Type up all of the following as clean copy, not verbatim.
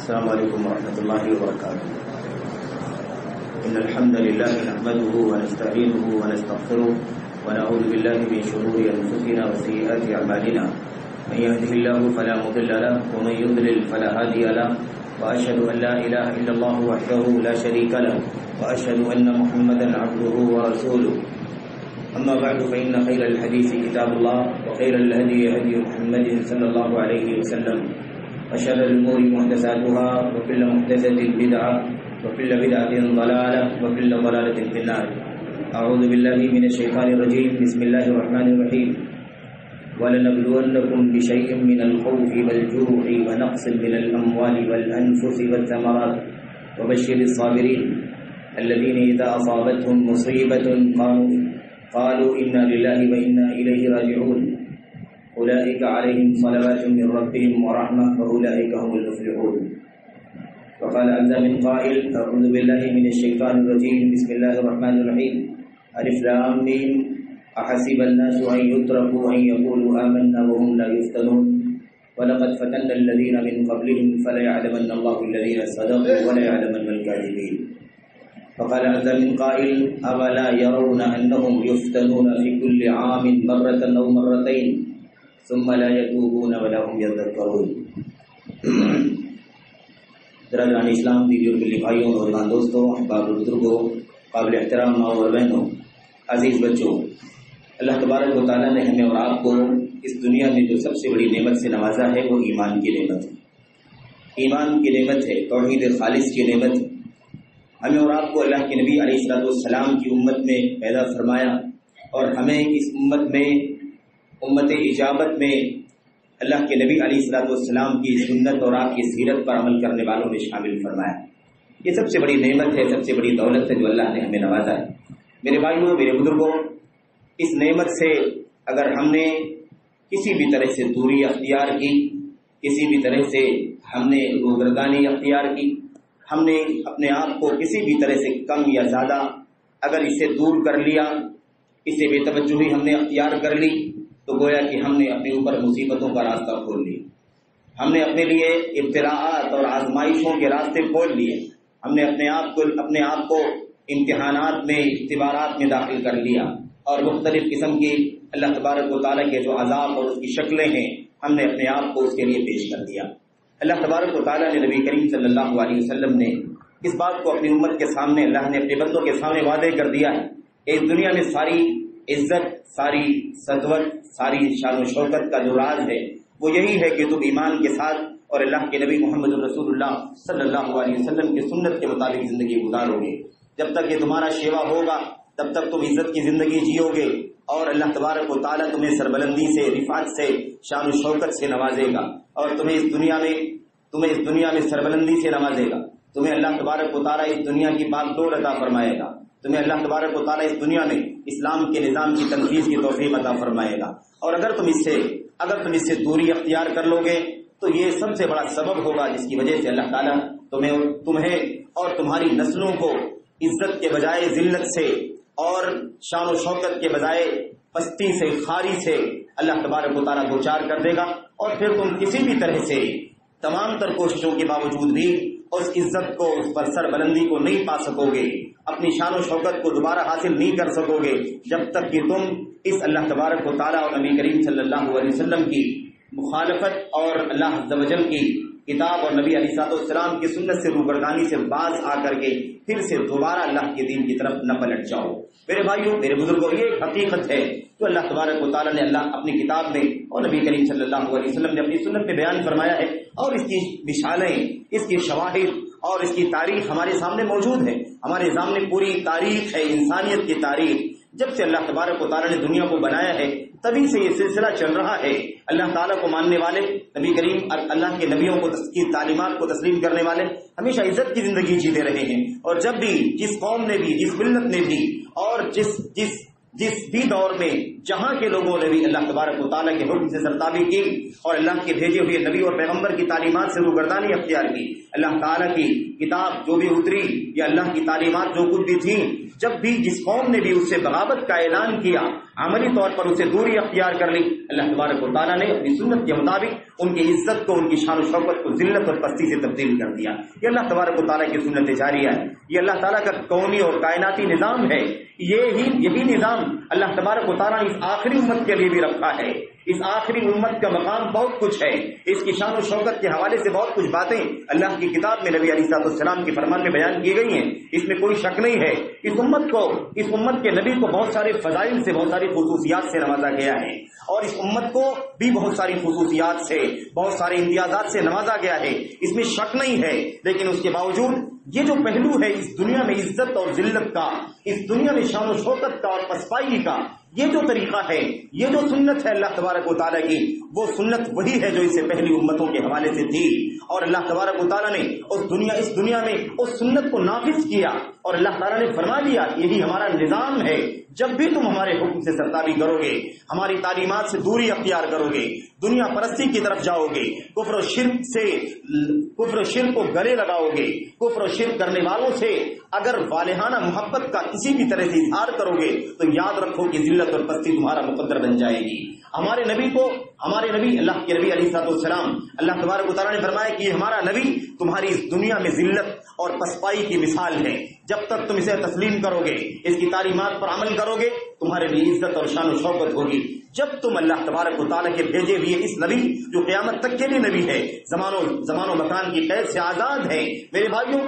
السلام علیکم ورحمۃ اللہ وبرکاتہ. ان الحمد لله نحمده ونستعينه ونستغفره ونعوذ بالله من شرور انفسنا وسيئات اعمالنا. من يهده الله فلا مضل له ومن يضلل فلا هادي له. واشهد ان لا اله الا الله وحده لا شريك له واشهد ان محمدا عبده ورسوله. اما بعد فان خير الحديث كتاب الله وخير الهدي هدي محمد صلى الله عليه وسلم وشر الأمور محدثاتها وكل محدثة بدعة وكل بدعة ضلالة وكل ضلالة في النار. أعوذ بالله من الشيطان الرجيم. بسم الله الرحمن الرحيم. ولنبلونكم بشيء من الخوف والجوع ونقص من الأموال والأنفس والثمرات وبشر الصابرين الذين إذا أصابتهم مصيبة قالوا إنا لله وإنا إليه راجعون. أولئك عليهم صلوات من ربهم ورحمة وأولئك هم المفلحون. وقال عز من قائل أعوذ بالله من الشيطان الرجيم. بسم الله الرحمن الرحيم. ألف لام ميم. أحسب الناس أن يتركوا أن يقولوا آمنا وهم لا يفتنون ولقد فتنا الذين من قبلهم فليعلمن الله الذين صدقوا وليعلمن الكاذبين. وقال عز من قائل أولا يرون أنهم يفتنون في كل عام مرة أو مرتين ثم لا يتوبون ولا هم يذكرون. برادران اسلام، ویڈیو کے بھائیوں اور دوستوں، احباب و بزرگوں، قابل احترام ماں اور بہنوں، عزیز بچوں، اللہ تبارک و تعالیٰ نے ہمیں اور آپ کو اس دنیا میں جو سب سے بڑی نعمت سے نوازا ہے وہ ایمان کی نعمت ہے. ایمان کی نعمت ہے، توحید خالص کی نعمت ہے. ہمیں اور آپ کو اللہ کے نبی علیہ الصلوۃ والسلام کی امت میں پیدا فرمایا اور ہمیں اس امت میں، امت اجابت میں اللہ کے نبی علیہ الصلوۃ والسلام کی سنت اور آپ کی سیرت پر عمل کرنے والوں میں شامل فرمایا. یہ سب سے بڑی نعمت ہے، سب سے بڑی دولت ہے جو اللہ نے ہمیں نوازا ہے. میرے بھائیوں، میرے بزرگوں، اس نعمت سے اگر ہم نے کسی بھی طرح سے دوری اختیار کی، کسی بھی طرح سے ہم نے روگردانی اختیار کی، ہم نے اپنے آپ کو کسی بھی طرح سے کم یا زیادہ اگر اسے دور کر لیا، اسے بے توجہی ہم نے اختیار کر لی، تو گویا کہ ہم نے اپنے اوپر مصیبتوں کا راستہ کھول لیا. ہم نے اپنے لیے ابتلاءات اور آزمائشوں کے راستے کھول لیے. ہم نے اپنے آپ کو امتحانات میں، اختبارات میں داخل کر لیا اور مختلف قسم کی اللہ تبارک و تعالیٰ کے جو عذاب اور اس کی شکلیں ہیں ہم نے اپنے آپ کو اس کے لیے پیش کر دیا. اللہ تبارک و تعالیٰ نے، نبی کریم صلی اللہ علیہ وسلم نے اس بات کو اپنی امت کے سامنے، اللہ نے اپنے بندوں کے سامنے وعدے کر دیا ہے. اس دنیا میں ساری عزت، ساری سطوت، ساری شان و شوکت کا جو راز ہے وہ یہی ہے کہ تم ایمان کے ساتھ اور اللہ کے نبی محمد رسول اللہ صلی اللہ علیہ وسلم کی سنت کے مطابق زندگی گزارو گے. جب تک یہ تمہارا شیوا ہوگا تب تک تم عزت کی زندگی جیو گے اور اللہ تبارک و تعالیٰ تمہیں سربلندی سے، رفعت سے، شان و شوکت سے نوازے گا اور تمہیں اس دنیا میں سربلندی سے نوازے گا. تمہیں اللہ تبارک و تعالیٰ اس دنیا کی باغ ڈور عطا فرمائے گا. تمہیں اللہ تبارک و تعالیٰ اس دنیا میں اسلام کے نظام کی تنفیذ کی توفیق عطا فرمائے گا. اور اگر تم اس سے دوری اختیار کر لو گے تو یہ سب سے بڑا سبب ہوگا جس کی وجہ سے اللہ تعالیٰ تمہیں اور تمہاری نسلوں کو عزت کے بجائے ذلت سے اور شان و شوکت کے بجائے پستی سے، خاری سے اللہ تبارک و تعالیٰ دوچار کر دے گا. اور پھر تم کسی بھی طرح سے تمام تر کوششوں کے باوجود بھی اس عزت کو، اس پر سر بلندی کو نہیں پا سکو گے، اپنی شان و شوکت کو دوبارہ حاصل نہیں کر سکو گے جب تک کہ تم اس اللہ تبارک و تعالیٰ اور نبی کریم صلی اللہ علیہ وسلم کی مخالفت اور اللہ عز و جل کی کتاب اور نبی علیہ الصلوۃ والسلام کی سنت سے روگردانی سے باز آ کر کے پھر سے دوبارہ اللہ کے دین کی طرف نہ پلٹ جاؤ. میرے بھائیوں، میرے بزرگوں، یہ ایک حقیقت ہے جو اللہ تبارک و تعالیٰ نے اللہ اپنی کتاب میں اور نبی کریم صلی اللہ علیہ وسلم نے اپنی سنت میں بیان فرمایا ہے. اور اس کی مثالیں، اس کی شواہد اور اس کی تاریخ ہمارے سامنے موجود ہے. ہمارے سامنے پوری تاریخ ہے، انسانیت کی تاریخ. جب سے اللہ تبارک و تعالیٰ نے دنیا کو بنایا ہے تبھی سے یہ سلسلہ چل رہا ہے. اللہ تعالیٰ کو ماننے والے، نبی کریم اللہ کے نبیوں کی تعلیمات کو تسلیم کرنے والے ہمیشہ عزت کی زندگی جیتے رہے ہیں. اور جب بھی جس قوم نے بھی، جس ملت نے بھی اور جس بھی دور میں جہاں کے لوگوں نے بھی اللہ تبارک و تعالیٰ کے حکم سے سرتابی کی اور اللہ کے بھیجے ہوئے نبی اور پیغمبر کی تعلیمات سے روگردانی اختیار کی، اللہ تعالیٰ کی کتاب جو بھی اتری یا اللہ کی تعلیمات جو کچھ بھی تھیں، جب بھی جس قوم نے بھی اس سے بغاوت کا اعلان کیا، عملی طور پر اسے دوری اختیار کر لی، اللہ تبارک و تعالیٰ نے اپنی سنت کے مطابق ان کی عزت کو، ان کی شان و شوکت کو ذلت اور پستی سے تبدیل کر دیا۔ یہ اللہ تبارک و تعالیٰ کی سنت جاریہ ہے، یہ اللہ تعالیٰ کا کونی اور کائناتی نظام ہے۔ یہی نظام اللہ تبارک و تعالیٰ نے اس آخری امت کے لیے بھی رکھا ہے۔ اس آخری امت کا مقام بہت کچھ ہے، اس کی شان و شوکت کے حوالے سے بہت کچھ باتیں اللہ کی کتاب میں نبی علیہ السلام کے فرمان میں بیان کی گئی ہیں، اس میں کوئی شک نہیں ہے۔ اس امت کے نبی کو بہت سارے فضائل سے، بہت ساری خصوصیات سے نوازا گیا ہے، اور اس امت کو بھی بہت ساری خصوصیات سے، بہت سارے امتیازات سے نوازا گیا ہے، اس میں شک نہیں ہے۔ لیکن اس کے باوجود یہ جو پہلو ہے اس دنیا میں عزت اور ذلت کا، اس دنیا میں شان و شوکت کا اور پسپائی کا، یہ جو طریقہ ہے، یہ جو سنت ہے اللہ تبارک و تعالیٰ کی، وہ سنت وہی ہے جو اس سے پہلی امتوں کے حوالے سے تھی، اور اللہ تبارک و تعالیٰ نے اس دنیا میں اس سنت کو نافذ کیا، اور اللہ تعالیٰ نے فرما دیا یہی ہمارا نظام ہے۔ جب بھی تم ہمارے حکم سے سرتابی کرو گے، ہماری تعلیمات سے دوری اختیار کرو گے، دنیا پرستی کی طرف جاؤ گے، کفر و شرک کو گلے لگاؤ گے، کفر و شرک کرنے والوں سے اگر والہانہ محبت کا کسی بھی طرح سے اظہار کرو گے تو یاد رکھو کہ ذلت اور پستی تمہارا مقدر بن جائے گی۔ ہمارے نبی اللہ کے نبی علیہ السلام، اللہ تبارک و تعالیٰ نے فرمایا کہ یہ ہمارا نبی تمہاری اس دنیا میں ذلت اور پسپائی کی مثال ہے۔ جب تک تم اسے تسلیم کرو گے، اس کی تعلیمات پر عمل کرو گے، تمہارے لیے عزت اور شان و شوکت ہوگی۔ جب تم اللہ تبارک و تعالیٰ کے بھیجے ہوئے اس نبی جو قیامت تک کے لیے نبی ہے، زمان و مکان کی قید سے آزاد ہے، میرے بھائیوں،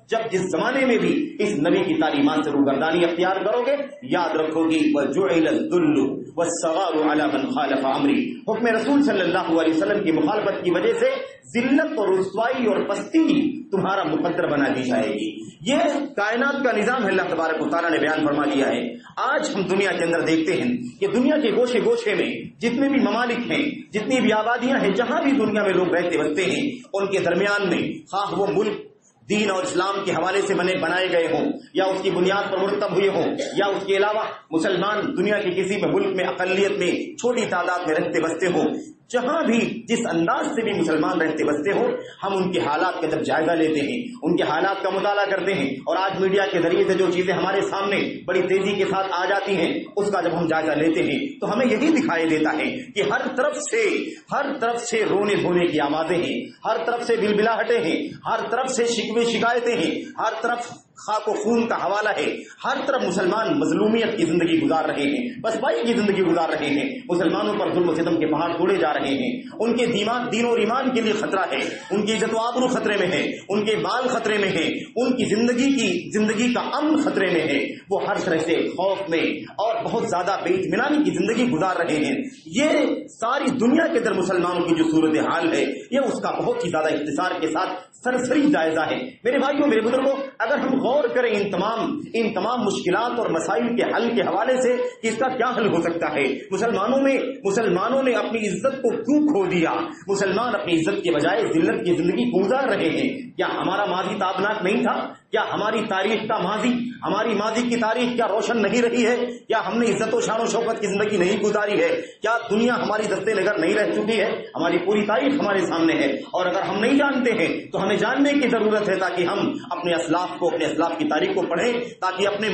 جب جس زمانے میں بھی اس نبی کی تعلیمات سے روگردانی اختیار کرو گے، یاد رکھو گی وَجُعِلَ الذُّلُّ وَالصَّغَارُ عَلَى مَنْ خَالَفَ أَمْرِي، حکم رسول صلی اللہ علیہ وسلم کی مخالفت کی وجہ سے ذلت اور رسوائی اور پستی تمہارا مقدر بنا دی جائے گی۔ یہ کائنات کا نظام ہے، اللہ تبارک و تعالیٰ نے بیان فرما دیا ہے۔ آج ہم دنیا کے اندر دیکھتے ہیں کہ دنیا کے گوشے گوشے میں جتنے بھی ممالک ہیں، جتنی بھی آبادیاں ہیں، جہاں بھی دنیا میں لوگ رہتے بستے ہیں، ان کے درمیان میں خواہ وہ ملک دین اور اسلام کے حوالے سے بنائے گئے ہوں یا اس کی بنیاد پر مرتب ہوئے ہوں، یا اس کے علاوہ مسلمان دنیا کے کسی بھی ملک میں اقلیت میں چھوٹی تعداد میں رہتے بستے ہوں، جہاں بھی جس انداز سے بھی مسلمان رہتے بستے ہوں، ہم ان کے حالات کا جب جائزہ لیتے ہیں، ان کے حالات کا مطالعہ کرتے ہیں، اور آج میڈیا کے ذریعے سے جو چیزیں ہمارے سامنے بڑی تیزی کے ساتھ آ جاتی ہیں، اس کا جب ہم جائزہ لیتے ہیں تو ہمیں یہی دکھائی دیتا ہے کہ ہر طرف سے رونے دھونے کی آوازیں ہیں، ہر طرف سے بلبلاہٹیں ہیں، ہر طرف سے شکوے شکایتیں ہیں، ہر طرف خاک و خون کا حوالہ ہے، ہر طرف مسلمان مظلومیت کی زندگی گزار رہے ہیں، پسپائی کی زندگی گزار رہے ہیں، مسلمانوں پر ظلم و ستم کے پہاڑ توڑے جا رہے ہیں، ان کے دین اور ایمان کے لیے خطرہ ہے، ان کی عزت و آبرو خطرے میں ہے، ان کے مال خطرے میں ہے، ان کی زندگی کا امن خطرے میں ہے، وہ ہر طرح سے خوف میں اور بہت زیادہ بے اطمینانی کی زندگی گزار رہے ہیں۔ یہ ساری دنیا کے اندر مسلمانوں کی جو صورتحال ہے، یہ اس کا بہت ہی زیادہ اختصار کے ساتھ سرسری جائزہ ہے۔ میرے بھائیوں، میرے بزرگوں، اگر ہم غور کریں ان تمام مشکلات اور مسائل کے حل کے حوالے سے کہ اس کا کیا حل ہو سکتا ہے، مسلمانوں نے اپنی عزت کو کیوں کھو دیا، مسلمان اپنی عزت کے بجائے ذلت کی زندگی گزار رہے ہیں، کیا ہمارا ماضی تابناک نہیں تھا؟ کیا ہماری ماضی کی تاریخ کیا روشن نہیں رہی ہے؟ کیا ہم نے عزت و شان و شوکت کی زندگی نہیں گزاری ہے؟ کیا دنیا ہماری دست نگر نہیں رہ چکی ہے؟ ہماری پوری تاریخ ہمارے سامنے ہے، اور اگر ہم نہیں جانتے ہیں تو ہمیں جاننے کی ضرورت ہے، تاکہ ہم اپنے اسلاف کی تاریخ کو پڑھیں، تاکہ اپنے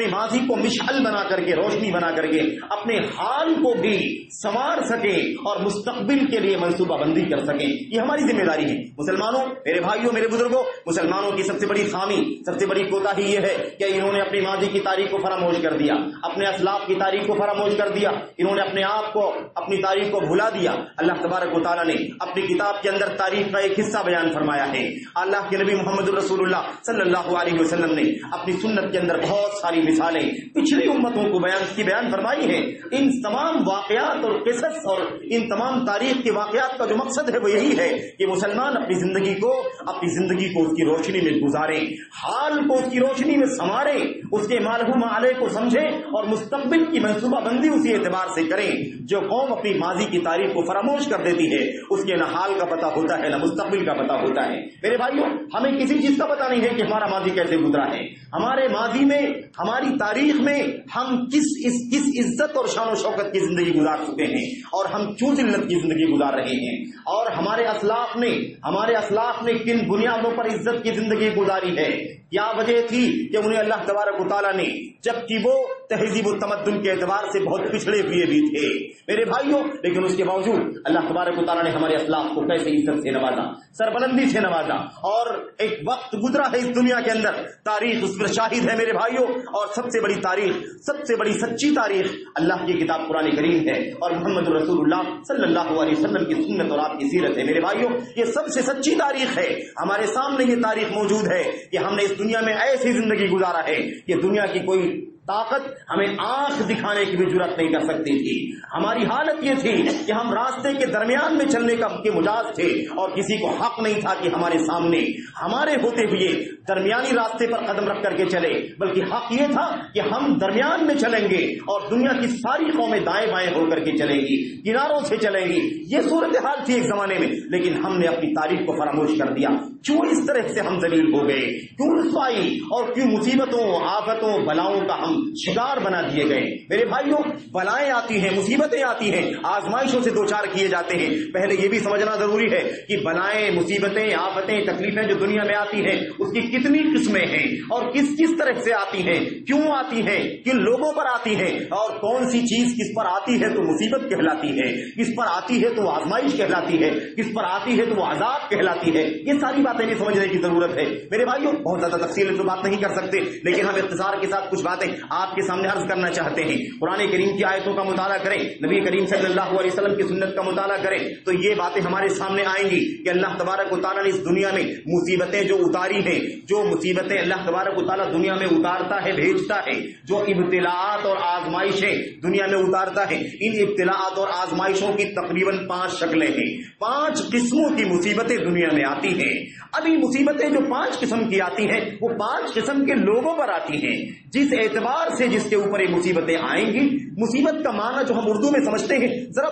ماضی کو مشعل بنا کر کے، روشنی بنا کر کے اپنے حال کو بھی سنوار سکیں اور مستقبل کے لیے منصوبہ بندی کر سکیں۔ یہ ہماری ذمہ داری ہے۔ مسلمانوں، میرے بھائیوں، میرے بزرگوں، مسلمانوں کی سب سے بڑی خامی، سب سے بڑی کوتاہی یہ ہے کہ انہوں نے اپنی ماضی کی تاریخ کو فراموش کر دیا، اپنے اسلاف کی تاریخ کو فراموش کر دیا، انہوں نے اپنے آپ کو، اپنی تاریخ کو بھلا دیا۔ اللہ تبارک و تعالیٰ نے اپنی کتاب کے اندر تاریخ کا ایک حصہ بیان فرمایا ہے۔ اللہ کے نبی محمد رسول اللہ صلی اللہ علیہ وسلم نے اپنی سنت کے اندر بہت ساری مثالیں پچھلی امتوں کو بیان فرمائی ہیں۔ ان تمام واقعات اور قصص اور ان تمام تاریخ کے واقعات کا جو مقصد ہے وہ یہی ہے کہ مسلمان اپنی زندگی کو اس کی روشنی میں گزاریں، حال کو اس کی روشنی میں سنواریں، اس کے مالہ معالے کو سمجھیں اور مستقبل کی منصوبہ بندی اسی اعتبار سے کریں۔ جو قوم اپنی ماضی کی تاریخ کو فراموش کر دیتی ہے، اس کے نہ حال کا پتہ ہوتا ہے نہ مستقبل کا پتہ ہوتا ہے۔ میرے بھائیوں، ہمیں ہمیں کسی چیز کا پتہ نہیں ہے کہ ہمارا ماضی کیسے گزرا ہے. ہمارے ماضی میں، ہماری تاریخ میں ہم کس عزت اور شان و شوکت کی زندگی گزار چکے ہیں اور ہم کیوں ذلت کی زندگی گزار رہے ہیں، اور ہمارے اسلاف نے کن بنیادوں پر عزت کی زندگی گزاری ہے. کیا وجہ تھی کہ انہیں اللہ تبارک و تعالیٰ نے، جبکہ وہ تہذیب و تمدن کے اعتبار سے بہت پچھڑے ہوئے بھی تھے میرے بھائیوں، لیکن اس کے باوجود اللہ تبارک و تعالیٰ نے ہمارے اسلاف کو کیسے عزت سے نوازا، سربلندی سے نوازا. اور ایک وقت گزرا ہے اس دنیا کے اندر، تاریخ اس پر شاہد ہے میرے بھائیوں. اور سب سے بڑی تاریخ، سب سے بڑی سچی تاریخ اللہ کی کتاب قرآن کریم ہے اور محمد رسول اللہ صلی اللہ علیہ وسلم کی سنت اور آپ کی سیرت ہے میرے بھائیوں. یہ سب سے سچی تاریخ ہے. ہمارے سامنے یہ تاریخ موجود ہے کہ ہم نے اس دنیا میں ایسی زندگی گزارا ہے کہ دنیا کی کوئی طاقت ہمیں آنکھ دکھانے کی بھی جرات نہیں کر سکتی تھی. ہماری حالت یہ تھی کہ ہم راستے کے درمیان میں چلنے کے مجاز تھے اور کسی کو حق نہیں تھا کہ ہمارے سامنے ہمارے ہوتے ہوئے درمیانی راستے پر قدم رکھ کر کے چلے، بلکہ حق یہ تھا کہ ہم درمیان میں چلیں گے اور دنیا کی ساری قومیں دائیں بائیں ہو کر کے چلیں گی، کناروں سے چلیں گی. یہ صورتحال تھی ایک زمانے میں، لیکن ہم نے اپنی تاریخ کو فراموش کر دیا. کیوں اس طرح سے ہم ذلیل ہو گئے، کیوں رسوائی اور کیوں مصیبتوں، آفتوں، بلاؤں کا ہم شکار بنا دیے گئے. میرے بھائیوں، بلائیں آتی ہیں، مصیبتیں آتی ہیں، آزمائشوں سے دوچار کیے جاتے ہیں. پہلے یہ بھی سمجھنا ضروری ہے کہ بلائیں، مصیبتیں، آفتیں، تکلیفیں جو دنیا میں آتی ہیں اس کی کتنی قسمیں ہیں اور کس کس طرح سے آتی ہیں، کیوں آتی ہیں، کن لوگوں پر آتی ہیں، اور کون سی چیز کس پر آتی ہے تو مصیبت کہلاتی ہے، کس پر آتی ہے تو وہ آزمائش کہلاتی ہے، کس پر آتی ہے تو وہ عذاب کہلاتی ہے. یہ ساری باتیں بھی سمجھنے کی ضرورت ہے میرے بھائیوں. بہت زیادہ تفصیل سے بات نہیں کر سکتے، لیکن ہم اختصار کے ساتھ کچھ باتیں آپ کے سامنے عرض کرنا چاہتے ہیں. قرآن کریم کی آیتوں کا مطالعہ کریں، نبی کریم صلی اللہ علیہ وسلم کی سنت کا مطالعہ کریں تو یہ باتیں ہمارے سامنے آئیں گی کہ اللہ تبارک و تعالیٰ نے اس دنیا میں مصیبتیں جو اتاری ہیں، جو مصیبتیں اللہ تبارک و تعالیٰ دنیا میں اتارتا ہے، بھیجتا ہے، جو ابتلاءات اور آزمائشیں دنیا میں اتارتا ہے، ان ابتلاءات اور آزمائشوں کی تقریباً 5 شکلیں ہیں. 5 قسموں کی مصیبتیں دنیا میں آتی ہیں. اب یہ مصیبتیں جو 5 قسم کی آتی ہیں وہ 5 قسم کے لوگوں پر آتی ہیں. جس اعتبار سے جس کے اوپر یہ مصیبتیں آئیں گی، مصیبت کا معنی جو ہم اردو میں سمجھتے ہیں ذرا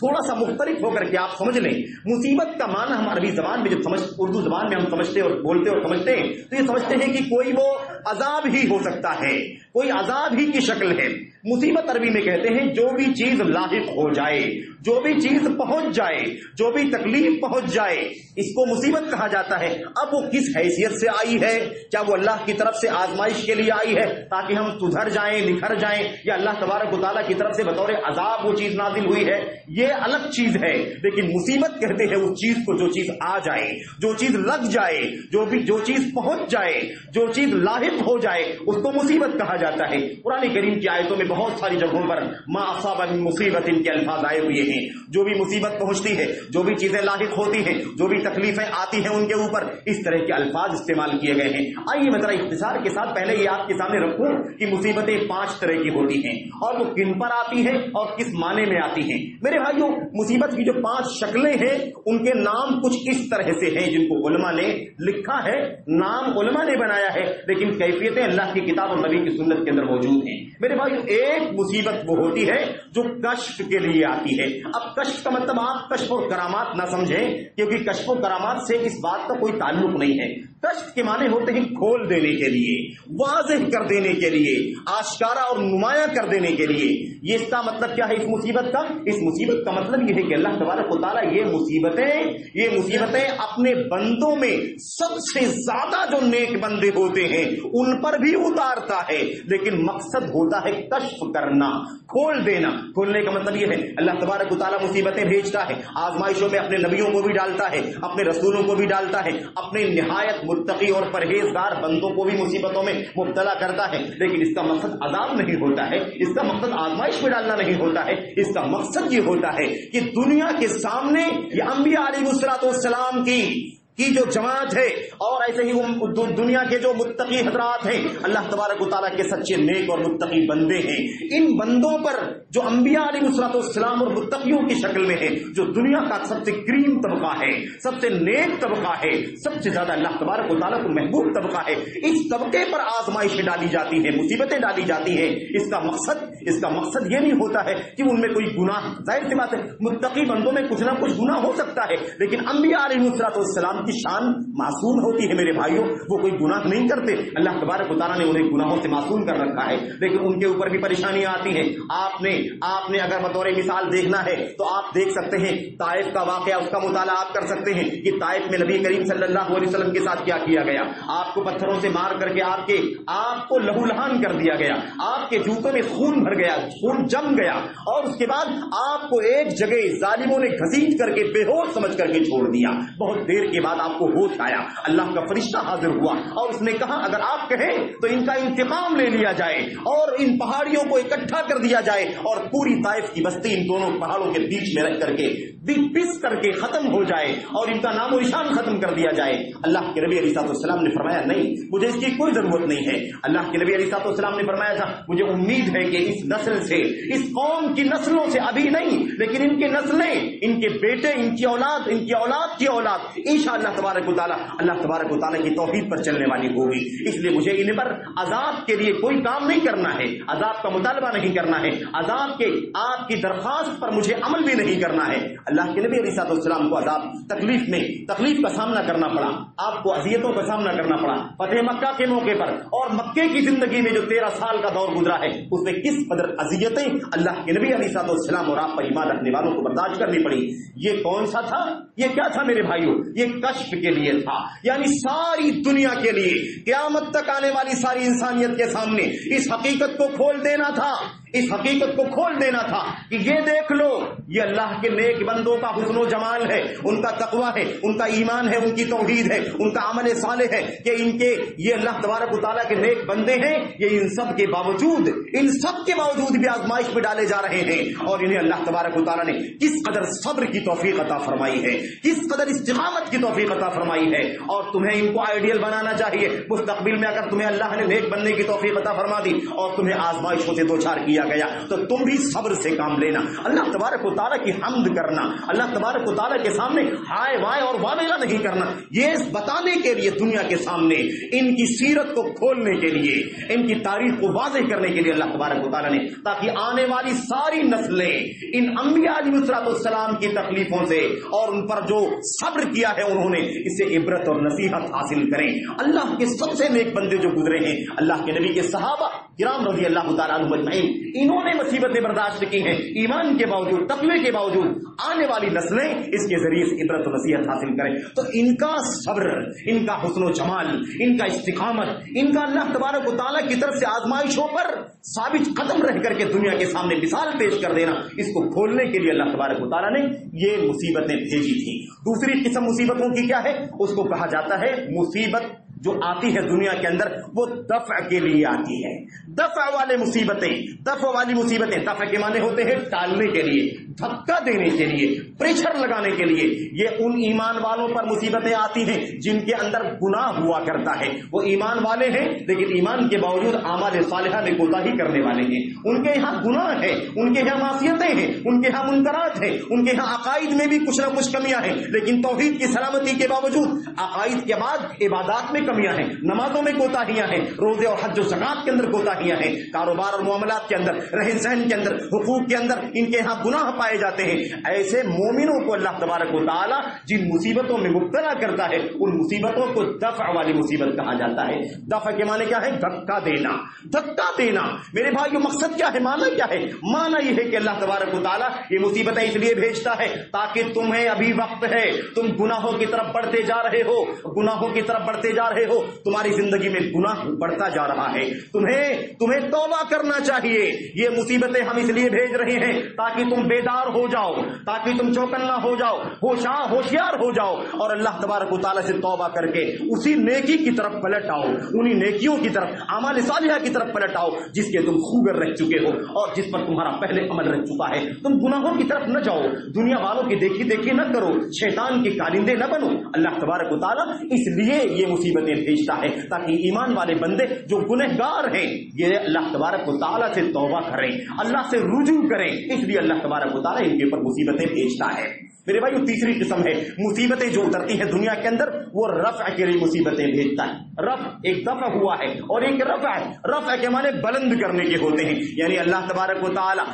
تھوڑا سا مختلف ہو کر کے آپ سمجھ لیں. مصیبت کا معنی ہم عربی زبان میں جب اردو زبان میں ہم سمجھتے اور بولتے اور سمجھتے ہیں تو یہ سمجھتے ہیں کہ کوئی وہ عذاب ہی ہو سکتا ہے، کوئی عذاب ہی کی شکل ہے. مصیبت عربی میں کہتے ہیں جو بھی چیز لاحق ہو جائے، جو بھی چیز پہنچ جائے، جو بھی تکلیف پہنچ جائے، اس کو مصیبت کہا جاتا ہے. اب وہ کس حیثیت سے آئی ہے، کیا وہ اللہ کی طرف سے آزمائش کے لیے آئی ہے تاکہ ہم سدھر جائیں، نکھر جائیں، یا اللہ تبارک و تعالیٰ کی طرف سے بطور عذاب وہ چیز نازل ہوئی ہے، یہ الگ چیز ہے. لیکن مصیبت کہتے ہیں اس چیز کو جو چیز آ جائے، جو چیز لگ جائے، جو چیز پہنچ جائے، جو چیز لاحق ہو جائے، اس کو مصیبت کہا جاتا ہے. قرآن کریم کی آیتوں میں بہت ساری جگہوں پر ما اصاب من مصیبت ان کے الفاظ آئے ہوئے ہیں. جو بھی مصیبت پہنچتی ہے، جو بھی چیزیں لاحق ہوتی ہیں، جو بھی تکلیفیں آتی ہیں ان کے اوپر، اس طرح کے الفاظ استعمال کیے گئے ہیں. آئیے میں ذرا اختصار کے ساتھ پہلے یہ آپ کے سامنے رکھوں کہ مصیبتیں 5 طرح کی ہوتی ہیں اور وہ کن پر آتی ہیں اور کس معنی میں آتی ہیں. میرے بھائیوں، مصیبت کی جو 5 شکلیں ہیں ان کے نام کچھ اس طرح سے ہیں جن کو علماء نے لکھا ہے، نام علماء نے بنایا ہے، لیکن کیفیتیں اللہ کی کتاب اور نبی کی سنت کے اندر موجود ہیں. میرے بھائیوں، ایک مصیبت وہ ہوتی ہے جو کشف کے لیے آتی ہے. اب کشف کا مطلب آپ کشف اور کرامات نہ سمجھیں، کیونکہ کشف و کرامات سے اس بات کا کوئی تعلق نہیں ہے. کشف کے معنی ہوتے ہیں کھول دینے کے لیے، واضح کر دینے کے لیے، آشکارا اور نمایاں کر دینے کے لیے. یہ اس کا مطلب کیا ہے اس مصیبت کا؟ اس مصیبت کا مطلب یہ ہے کہ اللہ تبارک و تعالیٰ یہ مصیبتیں اپنے بندوں میں سب سے زیادہ جو نیک بندے ہوتے ہیں ان پر بھی اتارتا ہے، لیکن مقصد ہوتا ہے کشف کرنا، کھول دینا. کھولنے کا مطلب یہ ہے اللہ تبارک و تعالیٰ مصیبتیں بھیجتا ہے، آزمائشوں میں اپنے نبیوں کو بھی ڈالتا ہے، اپنے رسولوں کو بھی ڈالتا ہے، اپنے نہایت متقی اور پرہیزگار بندوں کو بھی مصیبتوں میں مبتلا کرتا ہے. لیکن اس کا مقصد عذاب نہیں ہوتا ہے، اس کا مقصد آزمائش میں ڈالنا نہیں ہوتا ہے. اس کا مقصد یہ ہوتا ہے کہ دنیا کے سامنے یہ انبیاء علیہ السلام کی جو جماعت ہے اور ایسے ہی دنیا کے جو متقی حضرات ہیں، اللہ تبارک و تعالیٰ کے سچے نیک اور متقی بندے ہیں، ان بندوں پر جو انبیاء علیہ السلام اور متقیوں کی شکل میں ہے، جو دنیا کا سب سے کریم طبقہ ہے، سب سے نیک طبقہ ہے، سب سے زیادہ اللہ تبارک و تعالیٰ کو محبوب طبقہ ہے، اس طبقے پر آزمائشیں ڈالی جاتی ہیں، مصیبتیں ڈالی جاتی ہیں. اس کا مقصد اس کا مقصد یہ نہیں ہوتا ہے کہ ان میں کوئی گناہ، ظاہر سی بات ہے متقی بندوں میں کچھ نہ کچھ گناہ ہو سکتا ہے، لیکن انبیاء علیہ السلام کی شان معصوم ہوتی ہے میرے بھائیوں، وہ کوئی گناہ نہیں کرتے، اللہ تبارک و تعالیٰ نے انہیں گناہوں سے معصوم کر رکھا ہے، لیکن ان کے اوپر بھی پریشانیاں آتی ہیں۔ آپ نے اگر بطور مثال دیکھنا ہے تو آپ دیکھ سکتے ہیں طائف کا واقعہ، اس کا مطالعہ آپ کر سکتے ہیں کہ طائف میں نبی کریم صلی اللہ علیہ وسلم کے ساتھ کیا کیا گیا، آپ کو پتھروں سے مار کر کے آپ کو لہو لہان کر دیا گیا، آپ کے جوتوں میں خون بھر گیا، خون جم گیا، اور اس کے بعد آپ کو ایک جگہ ظالموں نے گھسیٹ کر کے بے ہوش سمجھ کر کے چھوڑ دیا۔ بہت دیر کے بعد آپ کو ہوش آیا، اللہ کا فرشتہ حاضر ہوا اور اس نے کہا اگر آپ کہیں تو ان کا انتقام لے لیا جائے اور ان پہاڑیوں کو اکٹھا کر دیا جائے اور پوری طائف کی بستی ان دونوں پہاڑوں کے بیچ میں رکھ کر کے پس کر کے ختم ہو جائے اور ان کا نام و نشان ختم کر دیا جائے۔ اللہ کے نبی علیہ السلام نے فرمایا نہیں، مجھے اس کی کوئی ضرورت نہیں ہے۔ اللہ کے نبی علیہ السلام نے فرمایا تھا مجھے امید ہے کہ اس نسل سے، اس قوم کی نسلوں سے، ابھی نہیں لیکن ان کی نسلیں، ان کے بیٹے، ان کی اولاد، ان کی اولاد کی اولاد انشاءاللہ تبارک و تعالیٰ، اللہ تبارک و تعالیٰ کی توحید پر چلنے والی ہوگی۔ اس لیے مجھے ان پر عذاب کے لیے کوئی کام نہیں کرنا ہے، عذاب کا مطالبہ نہیں کرنا ہے، عذاب کے آپ کی درخواست پر مجھے عمل بھی نہیں کرنا ہے۔ اللہ کے نبی علیہ السلام کو عذاب، تکلیف کا سامنا کرنا پڑا، آپ کو اذیتوں کا سامنا کرنا پڑا فتح مکہ کے موقع پر، اور مکے کی زندگی میں جو 13 سال کا دور گزرا ہے اس میں کس قدر اذیتیں اللہ کے نبی علیہ السلام اور آپ پر ایمان رکھنے والوں کو برداشت کرنی پڑی۔ یہ کون سا تھا؟ یہ کیا تھا میرے بھائیوں؟ یہ کشف کے لیے تھا، یعنی ساری دنیا کے لیے، قیامت تک آنے والی ساری انسانیت کے سامنے اس حقیقت کو کھول دینا تھا، اس حقیقت کو کھول دینا تھا کہ یہ دیکھ لو، یہ اللہ کے نیک بندوں کا حسن و جمال ہے، ان کا تقویٰ ہے، ان کا ایمان ہے، ان کی توحید ہے، ان کا عمل صالح ہے کہ یہ اللہ تبارک و تعالیٰ کے نیک بندے ہیں، یہ ان سب کے باوجود بھی آزمائش میں ڈالے جا رہے ہیں، اور انہیں اللہ تبارک و تعالیٰ نے کس قدر صبر کی توفیق عطا فرمائی ہے، کس قدر استقامت کی توفیق عطا فرمائی ہے، اور تمہیں ان کو آئیڈیل بنانا چاہیے۔ مستقبل میں اگر تمہیں اللہ نے نیک بننے کی توفیق عطا فرما دی اور تمہیں آزمائشوں سے دوچار کیا گیا تو تم بھی صبر سے کام لینا، اللہ تبارک و تعالیٰ کی حمد کرنا، اللہ تبارک و تعالیٰ کے سامنے ہائے وائے اور واویلا نہیں کرنا، یہ بتانے کے لیے دنیا کے سامنے ان کی سیرت کو کھولنے کے لیے، ان کی تاریخ کو واضح کرنے کے لیے اللہ تبارک و تعالیٰ نے، تاکہ آنے والی ساری نسلیں ان انبیاء علیہ السلام کی تکلیفوں سے اور ان پر جو صبر کیا ہے انہوں نے، اس سے عبرت اور نصیحت حاصل کریں۔ اللہ کے سب سے نیک بندے جو گزرے ہیں، اللہ کے نبی کے صحابہ کرام رضی اللہ تعالیٰ عنہم اجمعین، انہوں نے مصیبتیں برداشت کی ہیں ایمان کے باوجود، تقوی کے باوجود، آنے والی نسلیں اس کے ذریعے سے عبرت و نصیحت حاصل کریں۔ تو ان کا صبر، ان کا حسن و جمال، ان کا استقامت، ان کا اللہ تبارک و تعالیٰ کی طرف سے آزمائشوں پر ثابت قدم رہ کر کے دنیا کے سامنے مثال پیش کر دینا، اس کو کھولنے کے لیے اللہ تبارک و تعالیٰ نے یہ مصیبتیں بھیجی تھیں۔ دوسری قسم مصیبتوں کی کیا ہے؟ اس کو کہا جاتا ہے مصیبت جو آتی ہے دنیا کے اندر وہ دفع کے لیے آتی ہے، دفع والی مصیبتیں، دفع کے معنی ہوتے ہیں ٹالنے کے لیے، دھکا دینے کے لیے، پریشر لگانے کے لیے۔ یہ ان ایمان والوں پر مصیبتیں آتی ہیں جن کے اندر گناہ ہوا کرتا ہے، وہ ایمان والے ہیں لیکن ایمان کے باوجود اعمال صالحہ میں کوتاہی کرنے والے ہیں، ان کے یہاں گناہ ہے، ان کے یہاں معصیتیں ہیں، ان کے یہاں منکرات ہیں، ان کے یہاں عقائد میں بھی کچھ نہ کچھ کمیاں ہیں، لیکن توحید کی سلامتی کے باوجود عقائد کے بعد عبادات میں کمیاں ہیں، نمازوں میں کوتاہیاں ہیں، روزے اور حج و زکات کے اندر کوتاہیاں ہیں، کاروبار اور معاملات کے اندر، رہن سہن کے اندر، حقوق کے اندر ان کے یہاں گناہ پائے جاتے ہیں۔ ایسے مومنوں کو اللہ تبارک و تعالی جن مصیبتوں میں مبتلا کرتا ہے ان مصیبتوں کو دفع والی مصیبت کہا جاتا ہے۔ دفع کے معنی کیا ہے؟ دھکا دینا، دھکا دینا۔ میرے بھائیو مقصد کیا ہے؟ معنی کیا ہے؟ معنی یہ ہے کہ اللہ تبارک و تعالی یہ مصیبتیں اس لیے بھیجتا ہے تاکہ تمہیں ابھی وقت ہے، تم گناہوں کی طرف بڑھتے جا رہے ہو، گناہوں کی طرف بڑھتے جا رہے ہو، تمہاری زندگی میں گناہ بڑھتا جا رہا ہے، تمہیں توبہ کرنا چاہیے۔ یہ مصیبتیں ہم اس لیے بھیج رہے ہیں تاکہ تم بیدار ہو جاؤ، تاکہ تم چوکنا ہو جاؤ، ہوشیار ہو جاؤ اور اللہ تبارک و تعالیٰ سے توبہ کر کے اسی نیکی کی طرف پلٹ آؤ، انہی نیکیوں کی طرف، اعمال صالحہ کی طرف پلٹ آؤ جس کے تم خوگر رہ چکے ہو اور جس پر تمہارا پہلے عمل رہ چکا ہے۔ تم گناہوں کی طرف نہ جاؤ، دنیا والوں کی دیکھی نہ کرو، شیطان کے کارندے نہ بنو۔ اللہ تبارک و تعالیٰ اس لیے یہ مصیبتیں بھیجتا ہے تاکہ ایمان والے بندے جو گنہگار ہیں یہ اللہ تبارک و تعالیٰ سے توبہ کریں، اللہ سے رجوع کریں، اس لیے اللہ تبارک و تعالیٰ ان کے اوپر مصیبتیں بھیجتا ہے۔ میرے بھائیو تیسری قسم ہے مصیبتیں جو اترتی ہیں دنیا کے اندر، وہ رفع کے لیے مصیبتیں بھیجتا ہے۔ رفع ایک دفع ہوا ہے اور ایک رفع ہے۔ رفع کے معنی بلند کرنے کے ہوتے ہیں، یعنی اللہ تبارک و تعالی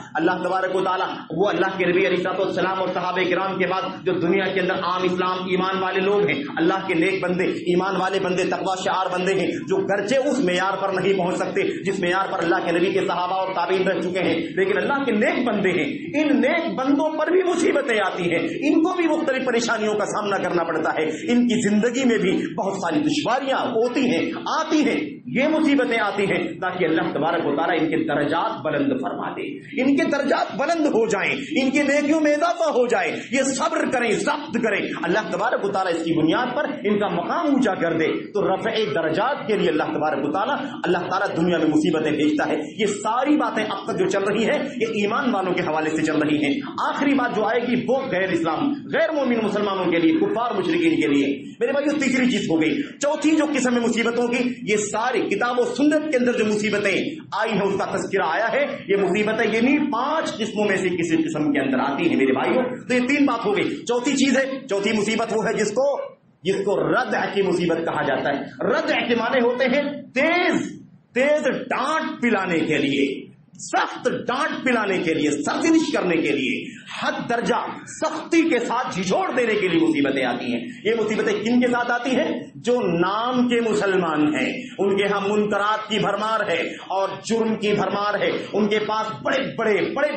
وہ اللہ کے نبی علیہ السلام اور صحابہ کرام کے بعد جو دنیا کے اندر عام اسلام ایمان والے لوگ ہیں، اللہ کے نیک بندے، ایمان والے بندے، تقوی شعار بندے ہیں، جو گرچہ اس معیار پر نہیں پہنچ سکتے جس معیار پر اللہ کے نبی کے صحابہ اور تابعین رہ چکے ہیں، لیکن اللہ کے نیک بندے ہیں۔ ان نیک بندوں پر بھی مصیبتیں آتی ہیں، ان کو بھی مختلف پریشانیوں کا سامنا کرنا پڑتا ہے، ان کی زندگی میں بھی بہت ساری دشواریاں ہوتی ہیں، آتی ہیں، یہ مصیبتیں آتی ہیں تاکہ اللہ تبارک و تعالیٰ ان کے درجات بلند فرما دے، ان کے درجات بلند ہو جائیں، ان کی نیکیوں میں اضافہ ہو جائے، یہ صبر کریں، ضبط کریں، اللہ تبارک و تعالیٰ اس کی بنیاد پر ان کا مقام اونچا کر دے۔ تو رفع درجات کے لیے اللہ تبارک و تعالیٰ دنیا میں مصیبتیں بھیجتا ہے۔ یہ ساری باتیں اب تک جو چل رہی ہیں یہ ایمان والوں کے حوالے سے چل رہی ہیں۔ آخری بات جو آئے گی وہ غیر اسلام، غیر مومن مسلمانوں کے لیے، کفار مشرکین کے لیے۔ میرے بھائیو تیسری چیز ہو گئی۔ چوتھی جو قسم ہے مصیبتوں کی، یہ ساری کتاب و سنت کے اندر جو مصیبتیں آئی ہیں اس کا تذکرہ آیا ہے، یہ مصیبتیں یہ نہیں 5 قسموں میں سے کسی قسم کے اندر آتی ہیں میرے بھائیو۔ تو یہ 3 بات ہو گئی۔ چوتھی چیز ہے، چوتھی مصیبت وہ ہے جس کو ردع کی مصیبت کہا جاتا ہے۔ ردع کے معنی ہوتے ہیں تیز ڈانٹ پلانے کے لیے، سخت ڈانٹ پلانے کے لیے، سرزنش کرنے کے لیے، حد درجہ سختی کے ساتھ جھنجھوڑ دینے کے لیے مصیبتیں آتی ہیں۔ یہ مصیبتیں کن کے ساتھ آتی ہیں؟ جو نام کے مسلمان ہیں، ان کے ہاں منکرات کی بھرمار ہے اور جرم کی بھرمار ہے، ان کے پاس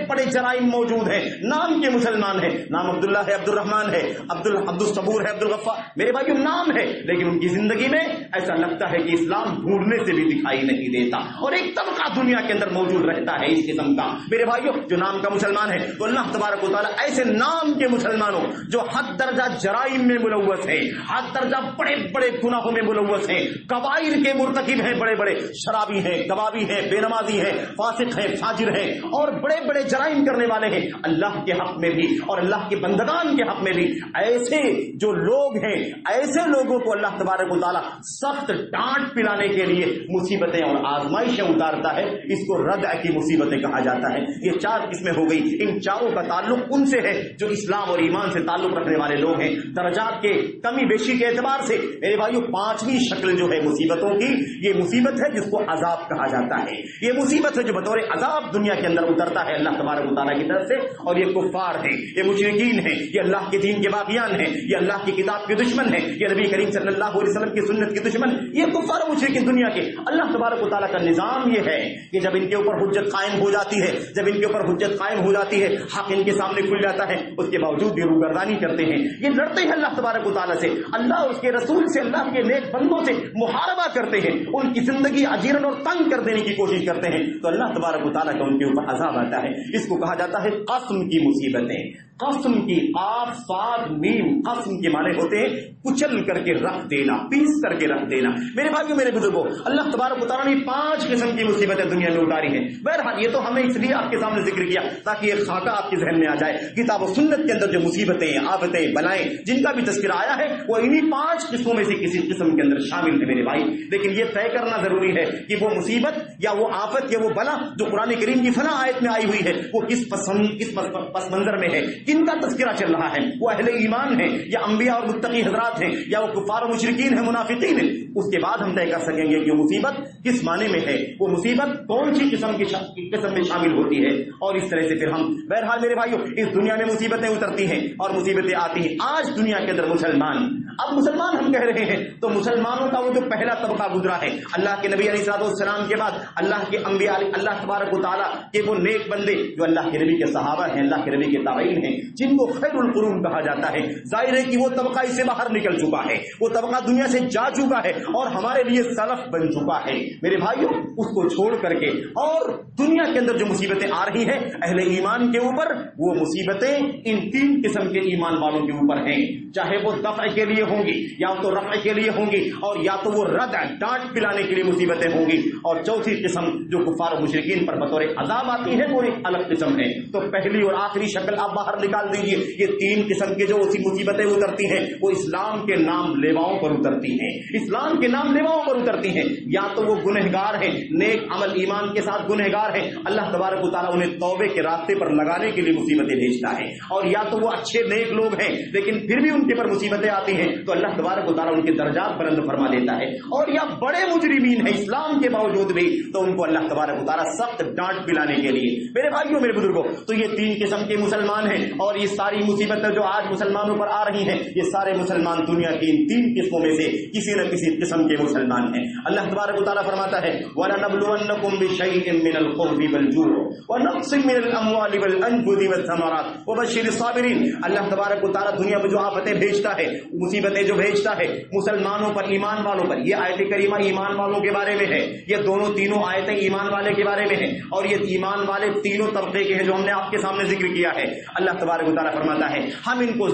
بڑے جرائم موجود ہیں، نام کے مسلمان ہیں، نام عبداللہ ہے، عبد الرحمن ہے، عبد الصبور ہے، عبد الغفار، میرے بھائیو نام ہے، لیکن ان کی زندگی میں ایسا لگتا ہے کہ اسلام ڈھونڈنے سے بھی دکھائی نہیں دیتا، اور ایک طبقہ دنیا کے اندر موجود رہتا ہے اس قسم کا میرے بھائیو جو نام کا مسلمان ہے۔ تو اللہ تبارک و تعالیٰ ایسے نام کے مسلمانوں جو حد درجہ جرائم میں ملوث ہیں، حد درجہ بڑے گناہوں میں ملوث ہیں، کبائر کے مرتکب ہیں، بڑے شرابی ہیں، کبابی ہیں، بے نمازی ہیں، فاسق ہیں، فاجر ہیں، اور بڑے جرائم کرنے والے ہیں، اللہ کے حق میں بھی اور اللہ کے بندگان کے حق میں بھی ایسے جو لوگ ہیں، ایسے لوگوں کو اللہ تبارک و تعالیٰ سخت ڈانٹ پلانے کے لیے مصیبتیں اور آزمائشیں اتارتا ہے۔ اس کو ردع کی مصیبتیں کہا جاتا ہے۔ یہ 4 قسمیں ہو گئی۔ ان چاروں کا تعلق ان سے ہے جو اسلام اور ایمان سے تعلق رکھنے والے لوگ ہیں۔ درجات کے کمی بیشی کے اعتبار سے میرے بھائیو 5ویں شکل جو ہے مصیبتوں کی، یہ مصیبت ہے جس کو عذاب کہا جاتا ہے۔ یہ مصیبت ہے جو بطور عذاب دنیا کے اندر اترتا ہے اللہ تبارک و تعالیٰ کی طرف سے، اور یہ کفار ہیں، یہ مشرکین ہیں، یہ اللہ کے دین کے باغیان ہیں، یہ اللہ کی کتاب کے دشمن ہیں، یہ نبی کریم صلی اللہ علیہ وسلم کی سنت کے دشمن، یہ کفار و مشرکین دنیا کے۔ اللہ تبارک و تعالیٰ کا نظام یہ ہے کہ جب ان کے اوپر حجت قائم ہو جاتی ہے، جب ان کے اوپر حجت قائم ہو جاتی ہے، حق ان کے سامنے کھل جاتا ہے، اس کے باوجود بھی روگردانی کرتے ہیں، یہ لڑتے ہیں اللہ تبارک و تعالیٰ سے، اللہ اس کے رسول سے، اللہ کے نیک بندوں سے محاربہ کرتے ہیں، ان کی زندگی اجیرن اور تنگ کر دینے کی کوشش کرتے ہیں، تو اللہ تبارک و تعالیٰ کا ان کے اوپر عذاب آتا ہے۔ اس کو کہا جاتا ہے قسم کی مصیبتیں۔ قسم کی قاف صاد میم، قسم کے معنی ہوتے ہیں کچل کر کے رکھ دینا، پیس کر کے رکھ دینا۔ میرے بھائیو میرے بزرگوں، اللہ تبارک و تعالیٰ نے 5 قسم کی مصیبتیں دنیا میں اتاری ہیں۔ بہرحال یہ تو ہم نے اس لیے آپ کے سامنے ذکر کیا تاکہ یہ خاکہ آپ کے ذہن میں آ جائے۔ کتاب و سنت کے اندر جو مصیبتیں، آفتیں، بلائیں جن کا بھی تذکرہ آیا ہے وہ انہی 5 قسموں میں سے کسی قسم کے اندر شامل ہے میرے بھائی۔ لیکن یہ طے کرنا ضروری ہے کہ وہ مصیبت یا وہ آفت یا وہ بلا جو قرآن کریم کی فلاں آیت میں آئی ہوئی ہے وہ کس پس منظر میں ہے، کن کا تذکرہ چل رہا ہے، وہ اہل ایمان ہیں یا انبیاء اور متقی حضرات ہیں یا وہ کفار و مشرکین ہیں، منافقین ہیں۔ اس کے بعد ہم طے کر سکیں گے کہ وہ مصیبت کس معنی میں ہے، وہ مصیبت کون سی قسم میں شامل ہوتی ہے، اور اس طرح سے پھر ہم بہرحال میرے بھائیوں اس دنیا میں مصیبتیں اترتی ہیں اور مصیبتیں آتی ہیں۔ آج دنیا کے اندر مسلمان ہم کہہ رہے ہیں تو مسلمانوں کا وہ جو پہلا طبقہ گزرا ہے، اللہ کے نبی علیہ السلام کے بعد اللہ کے انبیاء، اللہ تبارک و تعالیٰ کے وہ نیک بندے جو اللہ کے نبی کے صحابہ ہیں، اللہ کے نبی کے تابعین ہیں، جن کو خیر القرون کہا جاتا ہے۔ ظاہر ہے کہ وہ طبقہ اس سے باہر نکل چکا ہے، وہ طبقہ دنیا سے جا چکا ہے اور ہمارے لیے سلف بن چکا ہے میرے بھائیوں۔ اس کو چھوڑ کر کے اور دنیا کے اندر جو مصیبتیں آ رہی ہیں اہل ایمان کے اوپر، وہ مصیبتیں ان 3 قسم کے ایمان والوں کے اوپر ہیں، چاہے وہ دفع کے لیے ہوں گی یا تو رفع کے لیے ہوں گی، اور یا تو وہ ردع ڈانٹ پلانے کے لیے مصیبتیں ہوں گی، اور چوتھی قسم جو کفار و مشرکین پر بطور عذاب آتی ہے وہ ایک الگ قسم ہے۔ تو پہلی اور آخری شکل آپ باہر نکال دیجیے. یہ 3 قسم کے جو مصیبتیں اترتی ہیں وہ اسلام کے نام لیواؤں پر اترتی ہیں. اسلام کے نام لیواؤں پر اترتی ہیں. یا تو وہ گنہگار ہیں, نیک عمل ایمان کے ساتھ گنہگار ہیں, اللہ تبارک و تعالیٰ انہیں توبے کے راستے پر لگانے کے لیے مصیبتیں بھیجتا ہے. اور یا تو وہ اچھے نیک لوگ ہیں لیکن پھر بھی ان کے پر مصیبتیں آتی ہیں تو اللہ تبارک و تعالیٰ ان کے درجات بلند فرما دیتا ہے. اور یا بڑے مجرمین ہیں اسلام کے باوجود بھی تو ان کو اللہ تبارک و تعالیٰ سخت ڈانٹ پلانے کے لیے. میرے بھائیوں میرے بزرگوں, تو یہ 3 قسم کے مسلمان ہیں. اور یہ ساری مصیبتیں جو آج مسلمانوں پر آ رہی ہیں یہ سارے مسلمان دنیا کی ان 3 قسموں میں سے کسی نہ کسی قسم کے مسلمان ہیں. اللہ تبارک و تعالیٰ فرماتا ہے وَلَنَبْلُوَنَّكُمْ بِشَيْءٍ مِّنَ الْخَوْفِ وَالْجُوعِ وَنَقْصٍ مِّنَ الْأَمْوَالِ وَالْأَنفُسِ وَالثَّمَرَاتِ وَبَشِّرِ الصَّابِرِينَ. اللہ تبارک و تعالیٰ دنیا میں جو آفتیں بھیجتا ہے, مصیبتیں جو بھیجتا ہے مسلمانوں پر, ایمان والوں پر, یہ آیت کریمہ ایمان والوں کے بارے میں ہے. یہ تینوں آیتیں ایمان والے کے بارے میں ہیں. اور یہ ایمان والے تینوں طبقے کے ہیں جو ہم نے آپ کے سامنے ذکر کیا ہے. اللہ تبارک و تعالیٰ فرماتا ہے ہم ان کو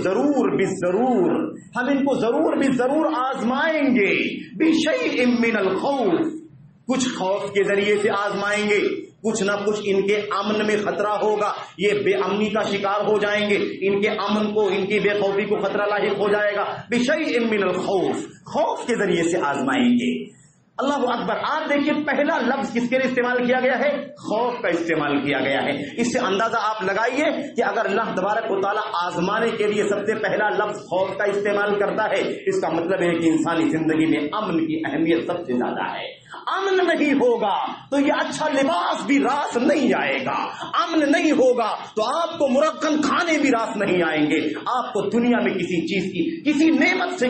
ضرور آزمائیں گے. بِشَيْءٍ مِّنَ الْخَوْفِ, کچھ خوف کے ذریعے سے آزمائیں گے, کچھ نہ کچھ ان کے امن میں خطرہ ہوگا, یہ بے امنی کا شکار ہو جائیں گے, ان کے امن کو, ان کی بے خوفی کو خطرہ لاحق ہو جائے گا. بِشَيْءٍ مِّنَ الْخَوْفِ, خوف کے ذریعے سے آزمائیں گے. اللہ اکبر. آپ دیکھیے پہلا لفظ کس کے لیے استعمال کیا گیا ہے؟ خوف کا استعمال کیا گیا ہے. اس سے اندازہ آپ لگائیے کہ اگر اللہ تبارک و تعالیٰ آزمانے کے لیے سب سے پہلا لفظ خوف کا استعمال کرتا ہے, اس کا مطلب ہے کہ انسانی زندگی میں امن کی اہمیت سب سے زیادہ ہے. امن نہیں ہوگا تو یہ اچھا لباس بھی راس نہیں آئے گا. امن نہیں ہوگا تو آپ کو مرغن کھانے بھی راس نہیں آئیں گے. آپ کو دنیا میں کسی چیز کی, کسی نعمت سے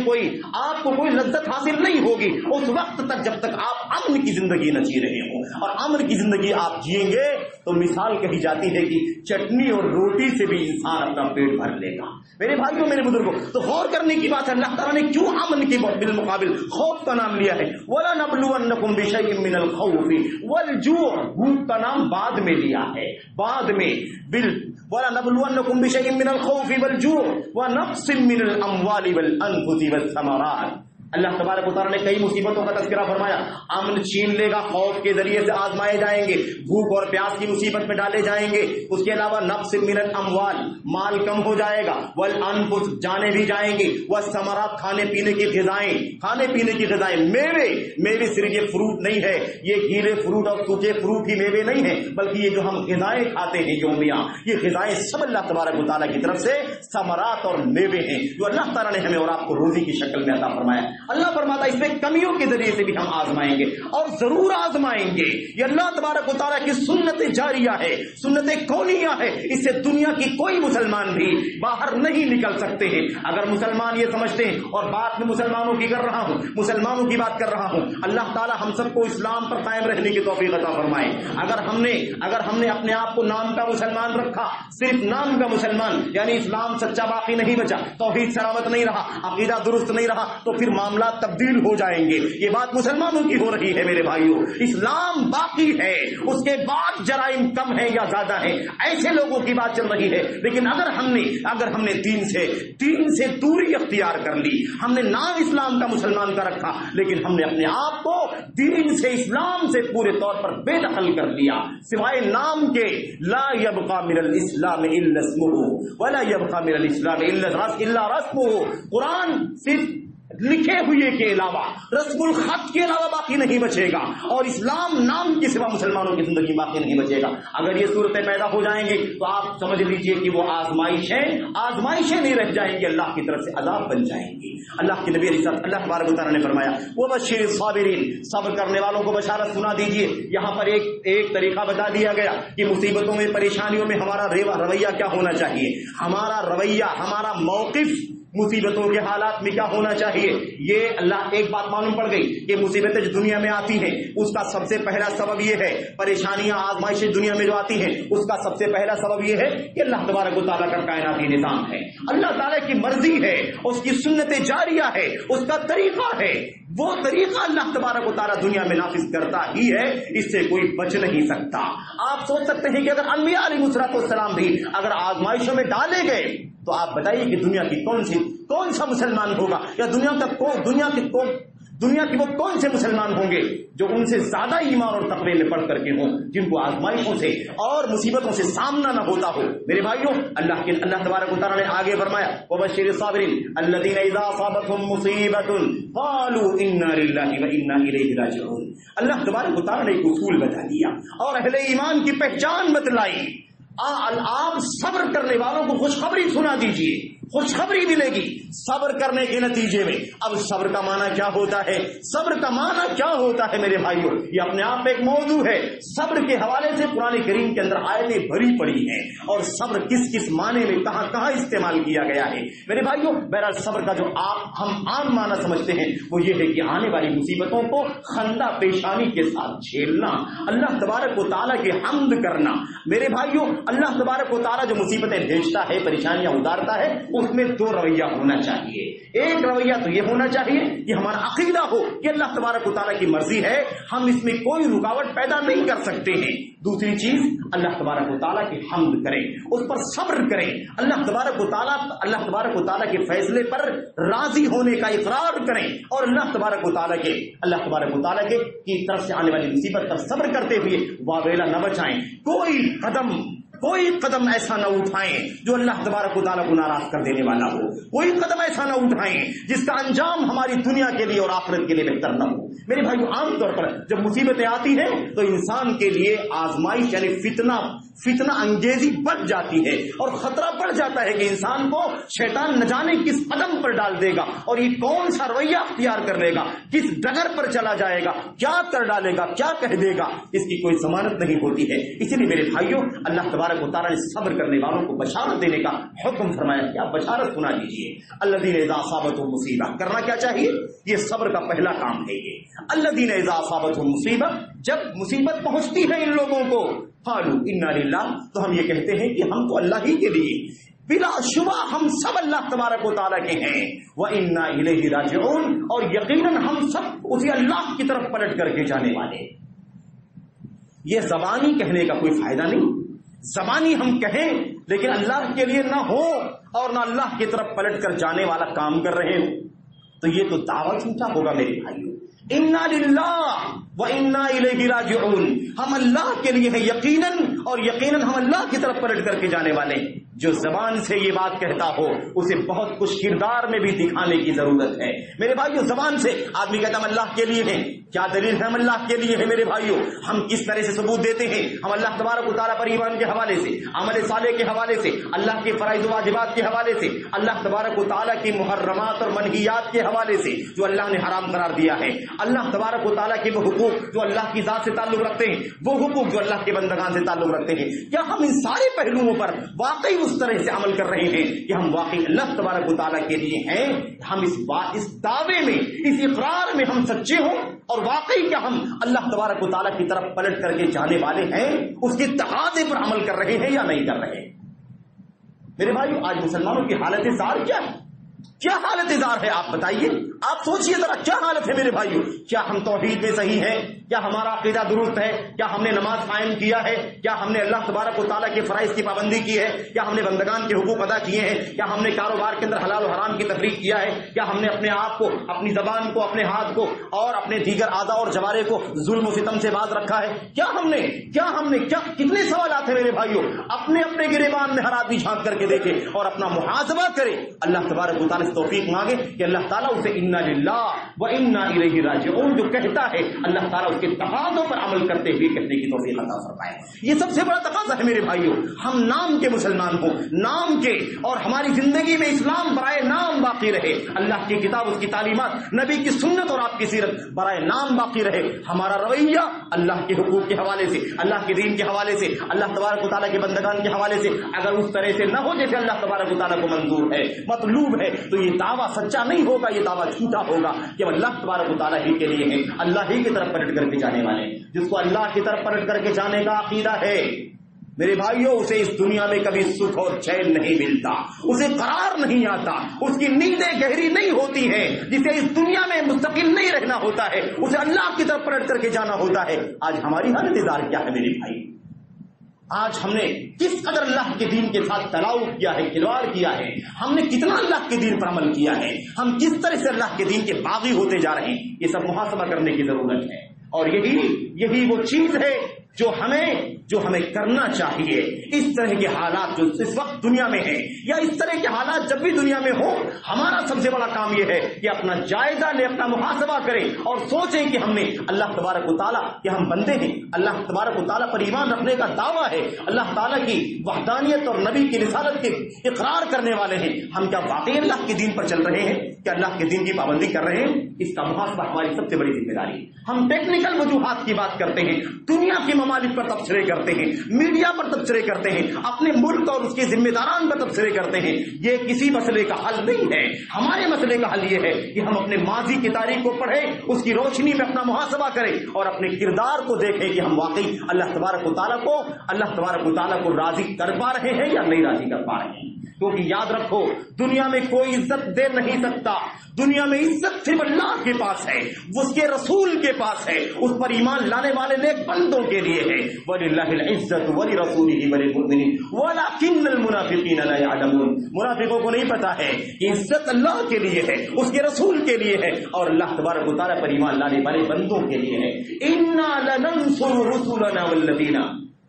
آپ کو کوئی لذت حاصل نہیں ہوگی اس وقت تک جب تک آپ امن کی زندگی نہ جی رہے ہوں. اور امن کی زندگی آپ جیئیں گے تو مثال کہی جاتی ہے کہ چٹنی اور روٹی سے بھی انسان اپنا پیٹ بھر لے گا. میرے بھائیوں میرے بزرگوں, تو غور کرنے کی بات ہے اللہ تعالیٰ نے کیوں امن کے بالمقابل خوف کا نام لیا ہے. وَلَنَبْلُوَنَّكُمْ بِشَيْءٍ مِّنَ الْخَوْفِ وَالْجُوعِ, بھوک کا نام بعد میں لیا ہے, بعد میں. وَلَنَبْلُوَنَّكُمْ بِشَيْءٍ مِّنَ الْخَوْفِ وَالْجُوعِ وَنَقْصٍ مِّنَ الْأَمْوَالِ وَالْأَنفُسِ وَالثَّمَرَاتِ. اللہ تبارک و تعالیٰ نے کئی مصیبتوں کا تذکرہ فرمایا. امن چھین لے گا, خوف کے ذریعے سے آزمائے جائیں گے, بھوک اور پیاس کی مصیبت میں ڈالے جائیں گے. اس کے علاوہ نقص من الاموال, مال کم ہو جائے گا, والانفس, جانیں بھی جائیں گی, والثمرات, کھانے پینے کی غذائیں, میوے صرف یہ فروٹ نہیں ہے, یہ گیلے فروٹ اور سوکھے فروٹ ہی میوے نہیں ہیں, بلکہ یہ جو ہم غذائیں کھاتے ہیں یومیہ, یہ غذائیں سب اللہ تبارک و تعالیٰ کی طرف سے ثمرات اور میوے ہیں جو اللہ تعالیٰ نے ہمیں اور آپ کو روزی کی شکل میں عطا فرمایا. اللہ فرماتا ہے اس میں کمیوں کے ذریعے سے بھی ہم آزمائیں گے, اور ضرور آزمائیں گے. یہ اللہ تبارک و تعالیٰ کی سنت جاریہ ہے, سنت کونیہ ہے. اس سے دنیا کی کوئی مسلمان بھی باہر نہیں نکل سکتے ہیں. اگر مسلمان یہ سمجھتے ہیں, اور بات میں مسلمانوں کی کر رہا ہوں, مسلمانوں کی بات کر رہا ہوں, اللہ تعالیٰ ہم سب کو اسلام پر قائم رہنے کی توفیق عطا فرمائے. اگر ہم نے اپنے آپ کو نام کا مسلمان رکھا, صرف نام کا مسلمان, یعنی اسلام سچا باقی نہیں بچا, توحید سلامت نہیں رہا, عقیدہ درست نہیں رہا, تو پھر معاملات تبدیل ہو جائیں گے. یہ بات مسلمانوں کی ہو رہی ہے میرے بھائیوں. اسلام باقی ہے, اس کے بعد جرائم کم ہے یا زیادہ ہے, ایسے لوگوں کی بات چل رہی ہے. لیکن اگر ہم نے دین سے دوری اختیار کر لی, ہم نے نام اسلام کا مسلمان کا رکھا, لیکن ہم نے اپنے آپ کو دین سے, اسلام سے پورے طور پر بے دخل کر لیا, سوائے نام کے. لا يبقى من الاسلام الا اسمه ولا يبقى من الاسلام الا رسمه. قرآن صرف لکھے ہوئے کے علاوہ, رسم الخط کے علاوہ باقی نہیں بچے گا, اور اسلام نام کے سوا مسلمانوں کی زندگی باقی نہیں بچے گا. اگر یہ صورتیں پیدا ہو جائیں گی تو آپ سمجھ لیجئے کہ وہ آزمائشیں نہیں رہ جائیں گی, اللہ کی طرف سے عذاب بن جائیں گی. اللہ کے نبی علیہ السلام, اللہ تبارک و تعالیٰ نے فرمایا وَبَشِّرِ الصَّابِرِينَ, صبر کرنے والوں کو بشارت سنا دیجئے. یہاں پر ایک طریقہ بتا دیا گیا کہ مصیبتوں میں, پریشانیوں میں ہمارا رویہ کیا ہونا چاہیے, ہمارا رویہ, ہمارا موقف مصیبتوں کے حالات میں کیا ہونا چاہیے. یہ اللہ ایک بات معلوم پڑ گئی کہ مصیبتیں جو دنیا میں آتی ہیں اس کا سب سے پہلا سبب یہ ہے, پریشانیاں آزمائشیں دنیا میں جو آتی ہیں اس کا سب سے پہلا سبب یہ ہے کہ اللہ تبارک و تعالیٰ کا کائناتی نظام ہے, اللہ تعالیٰ کی مرضی ہے, اس کی سنت جاریہ ہے, اس کا طریقہ ہے. وہ طریقہ اللہ تبارک و تعالیٰ دنیا میں نافذ کرتا ہی ہے, اس سے کوئی بچ نہیں سکتا. آپ سوچ سکتے ہیں کہ اگر انبیاء علیہ السلام بھی اگر آزمائشوں میں ڈالے گئے تو آپ بتائیے کہ دنیا کی کون سا مسلمان ہوگا, یا دنیا کے وہ کون سے مسلمان ہوں گے جو ان سے زیادہ ایمان اور تقوی میں پڑھ کر کے ہوں، جن کو آزمائشوں سے اور مصیبتوں سے سامنا نہ ہوتا ہو؟ میرے بھائیوں، اللہ تبارک و تعالیٰ نے آگے فرمایا وَبَشِّرِ الصَّابِرِينَ الَّذِينَ إِذَا أَصَابَتْهُم مُّصِيبَةٌ قَالُوا إِنَّا لِلَّهِ وَإِنَّا إِلَيْهِ رَاجِعُونَ۔ اللہ تبارک و تعالیٰ نے ایک اصول بتا دیا اور اہل ایمان کی پہچان بتلائی۔ آپ صبر کرنے والوں کو خوشخبری سنا دیجئے، خوشخبری ملے گی صبر کرنے کے نتیجے میں۔ اب صبر کا معنی کیا ہوتا ہے؟ صبر کا معنی کیا ہوتا ہے میرے بھائیوں؟ یہ اپنے آپ میں ایک موضوع ہے۔ صبر کے حوالے سے قرآن کریم کے اندر آیتیں بھری پڑی ہیں، اور صبر کس کس معنی میں کہاں کہاں استعمال کیا گیا ہے میرے بھائیوں۔ بہرحال صبر کا جو ہم عام معنی سمجھتے ہیں وہ یہ ہے کہ آنے والی مصیبتوں کو خندہ پیشانی کے ساتھ جھیلنا، اللہ تبارک و تعالیٰ کی حمد کرنا۔ میرے بھائیوں، اللہ تبارک و تعالیٰ جو مصیبتیں بھیجتا ہے، پریشانیاں اتارتا ہے، اس میں دو رویہ ہونا چاہیے۔ ایک رویہ تو یہ ہونا چاہیے کہ ہمارا عقیدہ ہو کہ اللہ تبارک و تعالیٰ کی مرضی ہے، ہم اس میں کوئی رکاوٹ پیدا نہیں کر سکتے ہیں۔ دوسری چیز، اللہ تبارک و تعالیٰ کی حمد کریں، اس پر صبر کریں، اللہ تبارک و تعالیٰ کے فیصلے پر راضی ہونے کا اقرار کریں، اور اللہ تبارک و تعالیٰ کے کی طرف سے آنے والی مصیبت پر صبر کرتے ہوئے واویلا نہ بچائیں۔ کوئی قدم ایسا نہ اٹھائیں جو اللہ تبارک و تعالیٰ کو ناراض کر دینے والا ہو، کوئی قدم ایسا نہ اٹھائیں جس کا انجام ہماری دنیا کے لیے اور آخرت کے لیے بہتر نہ ہو۔ میرے بھائیو، عام طور پر جب مصیبتیں آتی ہیں تو انسان کے لیے آزمائش یعنی فتنہ انگیزی بڑھ جاتی ہے، اور خطرہ بڑھ جاتا ہے کہ انسان کو شیطان نہ جانے کس قدم پر ڈال دے گا، اور یہ کون سا رویہ اختیار کر لے گا، کس ڈگر پر چلا جائے گا، کیا کر ڈالے گا، کیا کہہ دے گا، اس کی کوئی ضمانت نہیں ہوتی ہے۔ اسی لیے میرے بھائیوں، اللہ تبارک و تعالیٰ نے صبر کرنے والوں کو بشارت دینے کا حکم فرمایا کہ آپ بشارت سنا دیجیے۔ الذین اذا اصابتهم مصیبہ، کرنا کیا چاہیے؟ یہ صبر کا پہلا کام ہے۔ یہ الذین اذا اصابتهم مصیبہ، جب مصیبت پہنچتی ہے ان لوگوں کو، قالوا انا للہ، تو ہم یہ کہتے ہیں کہ ہم تو اللہ ہی کے لیے، بلا شبہ ہم سب اللہ تبارک و تعالیٰ کے ہیں، وَإِنَّا إِلَيْهِ رَاجِعُونَ، اور یقیناً ہم سب اسی اللہ کی طرف پلٹ کر کے جانے والے۔ یہ زبانی کہنے کا کوئی فائدہ نہیں، زبانی ہم کہیں لیکن اللہ کے لیے نہ ہو اور نہ اللہ کی طرف پلٹ کر جانے والا کام کر رہے ہوں، تو یہ تو دعویٰ جھوٹا ہوگا میرے بھائیوں۔ انا للہ وَإِنَّا إِلَيْهِ رَاجِعُونَ، ہم اللہ کے لیے ہیں یقیناً، اور یقیناً ہم اللہ کی طرف پلٹ کر کے جانے والے ہیں۔ جو زبان سے یہ بات کہتا ہو اسے بہت کچھ کردار میں بھی دکھانے کی ضرورت ہے میرے بھائیوں۔ زبان سے آدمی کہتا ہم اللہ کے لیے ہیں، کیا دلیل ہے ہم اللہ کے لیے ہیں میرے بھائیوں؟ ہم کس طرح سے ثبوت دیتے ہیں؟ ہم اللہ تبارک و تعالیٰ پر ایمان کے حوالے سے، عمل صالح کے حوالے سے، اللہ کے فرائض و واجبات کے حوالے سے، اللہ تبارک و تعالیٰ کی محرمات اور منہیات کے حوالے سے جو اللہ نے حرام قرار دیا ہے، اللہ تبارک و تعالیٰ کے وہ حقوق جو اللہ کی ذات سے تعلق رکھتے ہیں، وہ حقوق جو اللہ کے بندگان سے تعلق رکھتے ہیں، کیا ہم ان سارے پہلوؤں پر واقعی اس طرح سے عمل کر رہے ہیں کہ ہم واقعی اللہ تبارک و تعالیٰ کے لیے ہیں؟ ہم اس دعوے میں، اس اقرار میں ہم سچے ہوں، اور واقعی کیا ہم اللہ تبارک و تعالیٰ کی طرف پلٹ کر کے جانے والے ہیں؟ اس کے تقاضے پر عمل کر رہے ہیں یا نہیں کر رہے؟ میرے بھائیو، آج مسلمانوں کی حالت زار کیا ہے؟ کیا حالت زار ہے آپ بتائیے؟ آپ سوچئے ذرا، کیا حالت ہے میرے بھائیو؟ کیا ہم توحید میں صحیح ہیں؟ کیا ہمارا عقیدہ درست ہے؟ کیا ہم نے نماز قائم کیا ہے؟ کیا ہم نے اللہ تبارک و تعالیٰ کے فرائض کی پابندی کی ہے؟ کیا ہم نے بندگان کے حقوق ادا کیے ہیں؟ کیا ہم نے کاروبار کے اندر حلال و حرام کی تفریق کیا ہے؟ کیا ہم نے اپنے آپ کو، اپنی زبان کو، اپنے ہاتھ کو اور اپنے دیگر اعضاء اور جوارح کو ظلم و ستم سے باز رکھا ہے؟ کیا ہم نے کتنے سوالات ہیں میرے بھائیو؟ اپنے گریبان میں ہر آدمی جھانک کر کے دیکھے اور اپنا محاسبہ کرے، اللہ تبارک و تعالیٰ سے توفیق مانگے کہ اللہ تعالیٰ اسے انا للہ وَإِنَّا إِلَيْهِ رَاجِعُونَ جو کہتا ہے، اللہ تعالیٰ اس کے تقاضوں پر عمل کرتے ہوئے کہنے کی توفیق عطا فرمائے۔ یہ سب سے بڑا تقاضا ہے میرے بھائیوں، ہم نام کے مسلمان ہوں، نام کے، اور ہماری زندگی میں اسلام برائے نام باقی رہے، اللہ کی کتاب، اس کی تعلیمات، نبی کی سنت اور آپ کی سیرت برائے نام باقی رہے۔ ہمارا رویہ اللہ کے حقوق کے حوالے سے، اللہ کے دین کے حوالے سے، اللہ تبارک و تعالیٰ کے بندگان کے حوالے سے اگر اس طرح سے نہ ہو جیسے اللہ تبارک و تعالیٰ کو منظور ہے، مطلوب ہے، تو یہ دعویٰ سچا نہیں ہوگا، یہ دعویٰ جھوٹا ہوگا کہ اللہ تبارک و تعالیٰ ہی کے لیے ہیں، اللہ ہی کی طرف پلٹ کر کے جانے والے۔ جس کو اللہ کی طرف پلٹ کر کے جانے کا عقیدہ ہے میرے بھائیوں، اسے اس دنیا میں کبھی سکھ اور چین نہیں ملتا، اسے قرار نہیں آتا، اس کی نیندیں گہری نہیں ہوتی ہیں، جسے اس دنیا میں مستقل نہیں رہنا ہوتا ہے، اسے اللہ کی طرف پلٹ کر کے جانا ہوتا ہے۔ آج ہماری حالت زار کیا ہے میرے بھائی؟ آج ہم نے کس قدر اللہ کے دین کے ساتھ تلاؤ کیا ہے، کھلواڑ کیا ہے، ہم نے کتنا اللہ کے دین پر عمل کیا ہے، ہم کس طرح سے اللہ کے دین کے باغی ہوتے جا رہے ہیں، یہ سب محاسبہ کرنے کی ضرورت ہے۔ اور یہی وہ چیز ہے جو ہمیں کرنا چاہیے۔ اس طرح کے حالات جو اس وقت دنیا میں ہیں، یا اس طرح کے حالات جب بھی دنیا میں ہو، ہمارا سب سے بڑا کام یہ ہے کہ اپنا جائزہ لیں، اپنا محاسبہ کریں اور سوچیں کہ ہم نے اللہ تبارک و تعالیٰ کہ ہم بندے ہیں، اللہ تبارک و تعالیٰ پر ایمان رکھنے کا دعویٰ ہے، اللہ تعالیٰ کی وحدانیت اور نبی کی رسالت کے اقرار کرنے والے ہیں، ہم کیا واقعی اللہ کے دین پر چل رہے ہیں، کیا اللہ کے دین کی پابندی کر رہے ہیں؟ اس کا محاسبہ ہماری سب سے بڑی ذمہ داری ہے۔ ہم ٹیکنیکل وجوہات کی بات کرتے ہیں، دنیا کے ممالک پر تبصرے کرتے ہیں، میڈیا پر تبصرے کرتے ہیں، اپنے ملک اور اس کے ذمہ داران پر تبصرے کرتے ہیں، یہ کسی مسئلے کا حل نہیں ہے۔ ہمارے مسئلے کا حل یہ ہے کہ ہم اپنے ماضی کی تاریخ کو پڑھیں، اس کی روشنی میں اپنا محاسبہ کریں اور اپنے کردار کو دیکھیں کہ ہم واقعی اللہ تبارک و تعالیٰ کو راضی کر پا رہے ہیں یا نہیں راضی کر پا رہے ہیں۔ کیونکہ یاد رکھو، دنیا میں کوئی عزت دے نہیں سکتا، دنیا میں عزت صرف اللہ کے پاس ہے، اس کے رسول کے پاس ہے، اس پر ایمان لانے والے نیک بندوں کے لیے ہے۔ وَلِلَّهِ الْعِزَّةُ وَلِرَسُولِهِ وَلِلْمُؤْمِنِينَ وَلَكِنَّ الْمُنَافِقِينَ لَا يَعْلَمُونَ۔ منافقوں کو نہیں پتا ہے کہ عزت اللہ کے لیے ہے، اس کے رسول کے لیے ہے اور اللہ تبارک و تعالیٰ پر ایمان لانے والے بندوں کے لیے ہے۔ إِنَّا لَنَنصُرُ رُسُلَنَا وَالَّذِينَ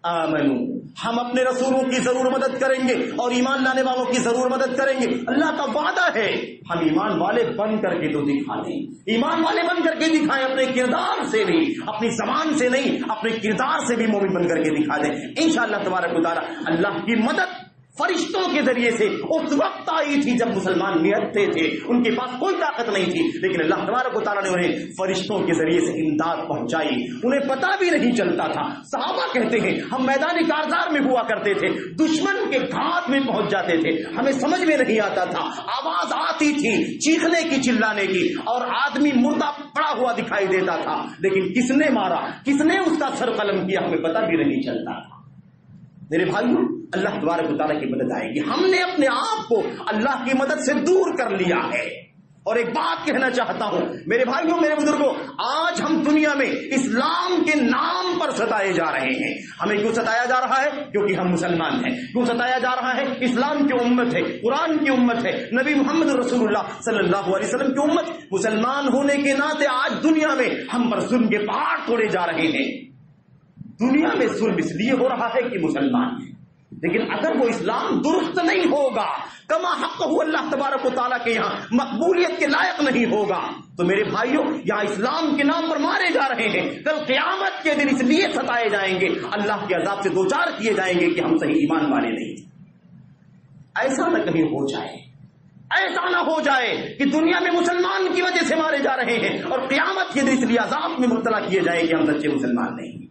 آمَنُوا، ہم اپنے رسولوں کی ضرور مدد کریں گے اور ایمان لانے والوں کی ضرور مدد کریں گے۔ اللہ کا وعدہ ہے، ہم ایمان والے بن کر کے تو دکھا دیں، ایمان والے بن کر کے دکھائیں، اپنے کردار سے نہیں، اپنی زبان سے نہیں، اپنے کردار سے بھی مومن بن کر کے دکھا دیں۔ انشاءاللہ تبارک و تعالی اللہ کی مدد فرشتوں کے ذریعے سے اس وقت آئی تھی جب مسلمان نہتے تھے، ان کے پاس کوئی طاقت نہیں تھی، لیکن اللہ تبارک و تعالیٰ نے انہیں فرشتوں کے ذریعے سے امداد پہنچائی، انہیں پتہ بھی نہیں چلتا تھا۔ صحابہ کہتے ہیں ہم میدان کارزار میں ہوا کرتے تھے، دشمن کے گھات میں پہنچ جاتے تھے، ہمیں سمجھ میں نہیں آتا تھا، آواز آتی تھی چیخنے کی، چلانے کی، اور آدمی مردہ پڑا ہوا دکھائی دیتا تھا، لیکن کس نے مارا، کس نے اس کا سر قلم کیا، ہمیں پتہ بھی نہیں چلتا تھا۔ میرے بھائیوں، اللہ تبارک و تعالیٰ کی مدد آئے گی، ہم نے اپنے آپ کو اللہ کی مدد سے دور کر لیا ہے۔ اور ایک بات کہنا چاہتا ہوں میرے بھائیوں، میرے بزرگوں، آج ہم دنیا میں اسلام کے نام پر ستائے جا رہے ہیں۔ ہمیں کیوں ستایا جا رہا ہے؟ کیونکہ ہم مسلمان ہیں۔ کیوں ستایا جا رہا ہے؟ اسلام کی امت ہے، قرآن کی امت ہے، نبی محمد رسول اللہ صلی اللہ علیہ وسلم کی امت، مسلمان ہونے کے ناطے آج دنیا میں ہم پر ظلم کے پہاڑ توڑے جا رہے ہیں۔ دنیا میں ظلم اس لیے ہو رہا ہے کہ مسلمان ہیں، لیکن اگر وہ اسلام درست نہیں ہوگا، کما حق ہو اللہ تبارک و تعالیٰ کے یہاں مقبولیت کے لائق نہیں ہوگا، تو میرے بھائیوں یہاں اسلام کے نام پر مارے جا رہے ہیں، کل قیامت کے دن اس لیے ستائے جائیں گے، اللہ کے عذاب سے دوچار کیے جائیں گے کہ ہم صحیح ایمان والے نہیں تھے۔ ایسا نہ کہیں ہو جائے، ایسا نہ ہو جائے کہ دنیا میں مسلمان کی وجہ سے مارے جا رہے ہیں اور قیامت کے دن اس لیے عذاب میں مبتلا کیے جائیں کہ ہم سچے مسلمان نہیں۔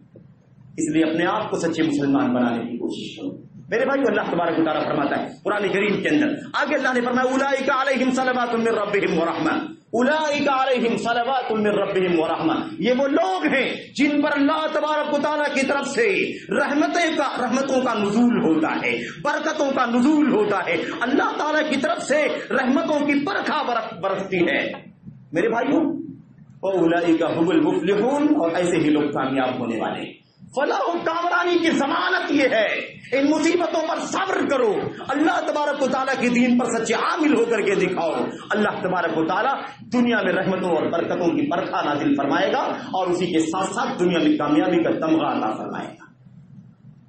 اس لیے اپنے آپ کو سچے مسلمان بنانے کی کوشش کرو۔ میرے بھائی، اللہ تبارک و تعالیٰ فرماتا ہے قرآن کریم کے اندر، آگے اللہ نے فرمایا اولئک علیہم صلوات من ربہم ورحمہ، اولئک علیہم صلوات من ربہم ورحمہ، یہ وہ لوگ ہیں جن پر اللہ تبارک و تعالیٰ کی طرف سے رحمتوں کا نزول ہوتا ہے، برکتوں کا نزول ہوتا ہے، اللہ تعالیٰ کی طرف سے رحمتوں کی برکھا برستی ہے۔ میرے بھائیوں، اولئک هم المفلحون، اور ایسے ہی لوگ کامیاب ہونے والے ہیں۔ فلاح و کامرانی کی ضمانت یہ ہے، ان مصیبتوں پر صبر کرو، اللہ تبارک و تعالیٰ کے دین پر سچے عامل ہو کر کے دکھاؤ، اللہ تبارک و تعالیٰ دنیا میں رحمتوں اور برکتوں کی برکھا نازل فرمائے گا اور اسی کے ساتھ ساتھ دنیا میں کامیابی کا تمغہ عطا فرمائے گا۔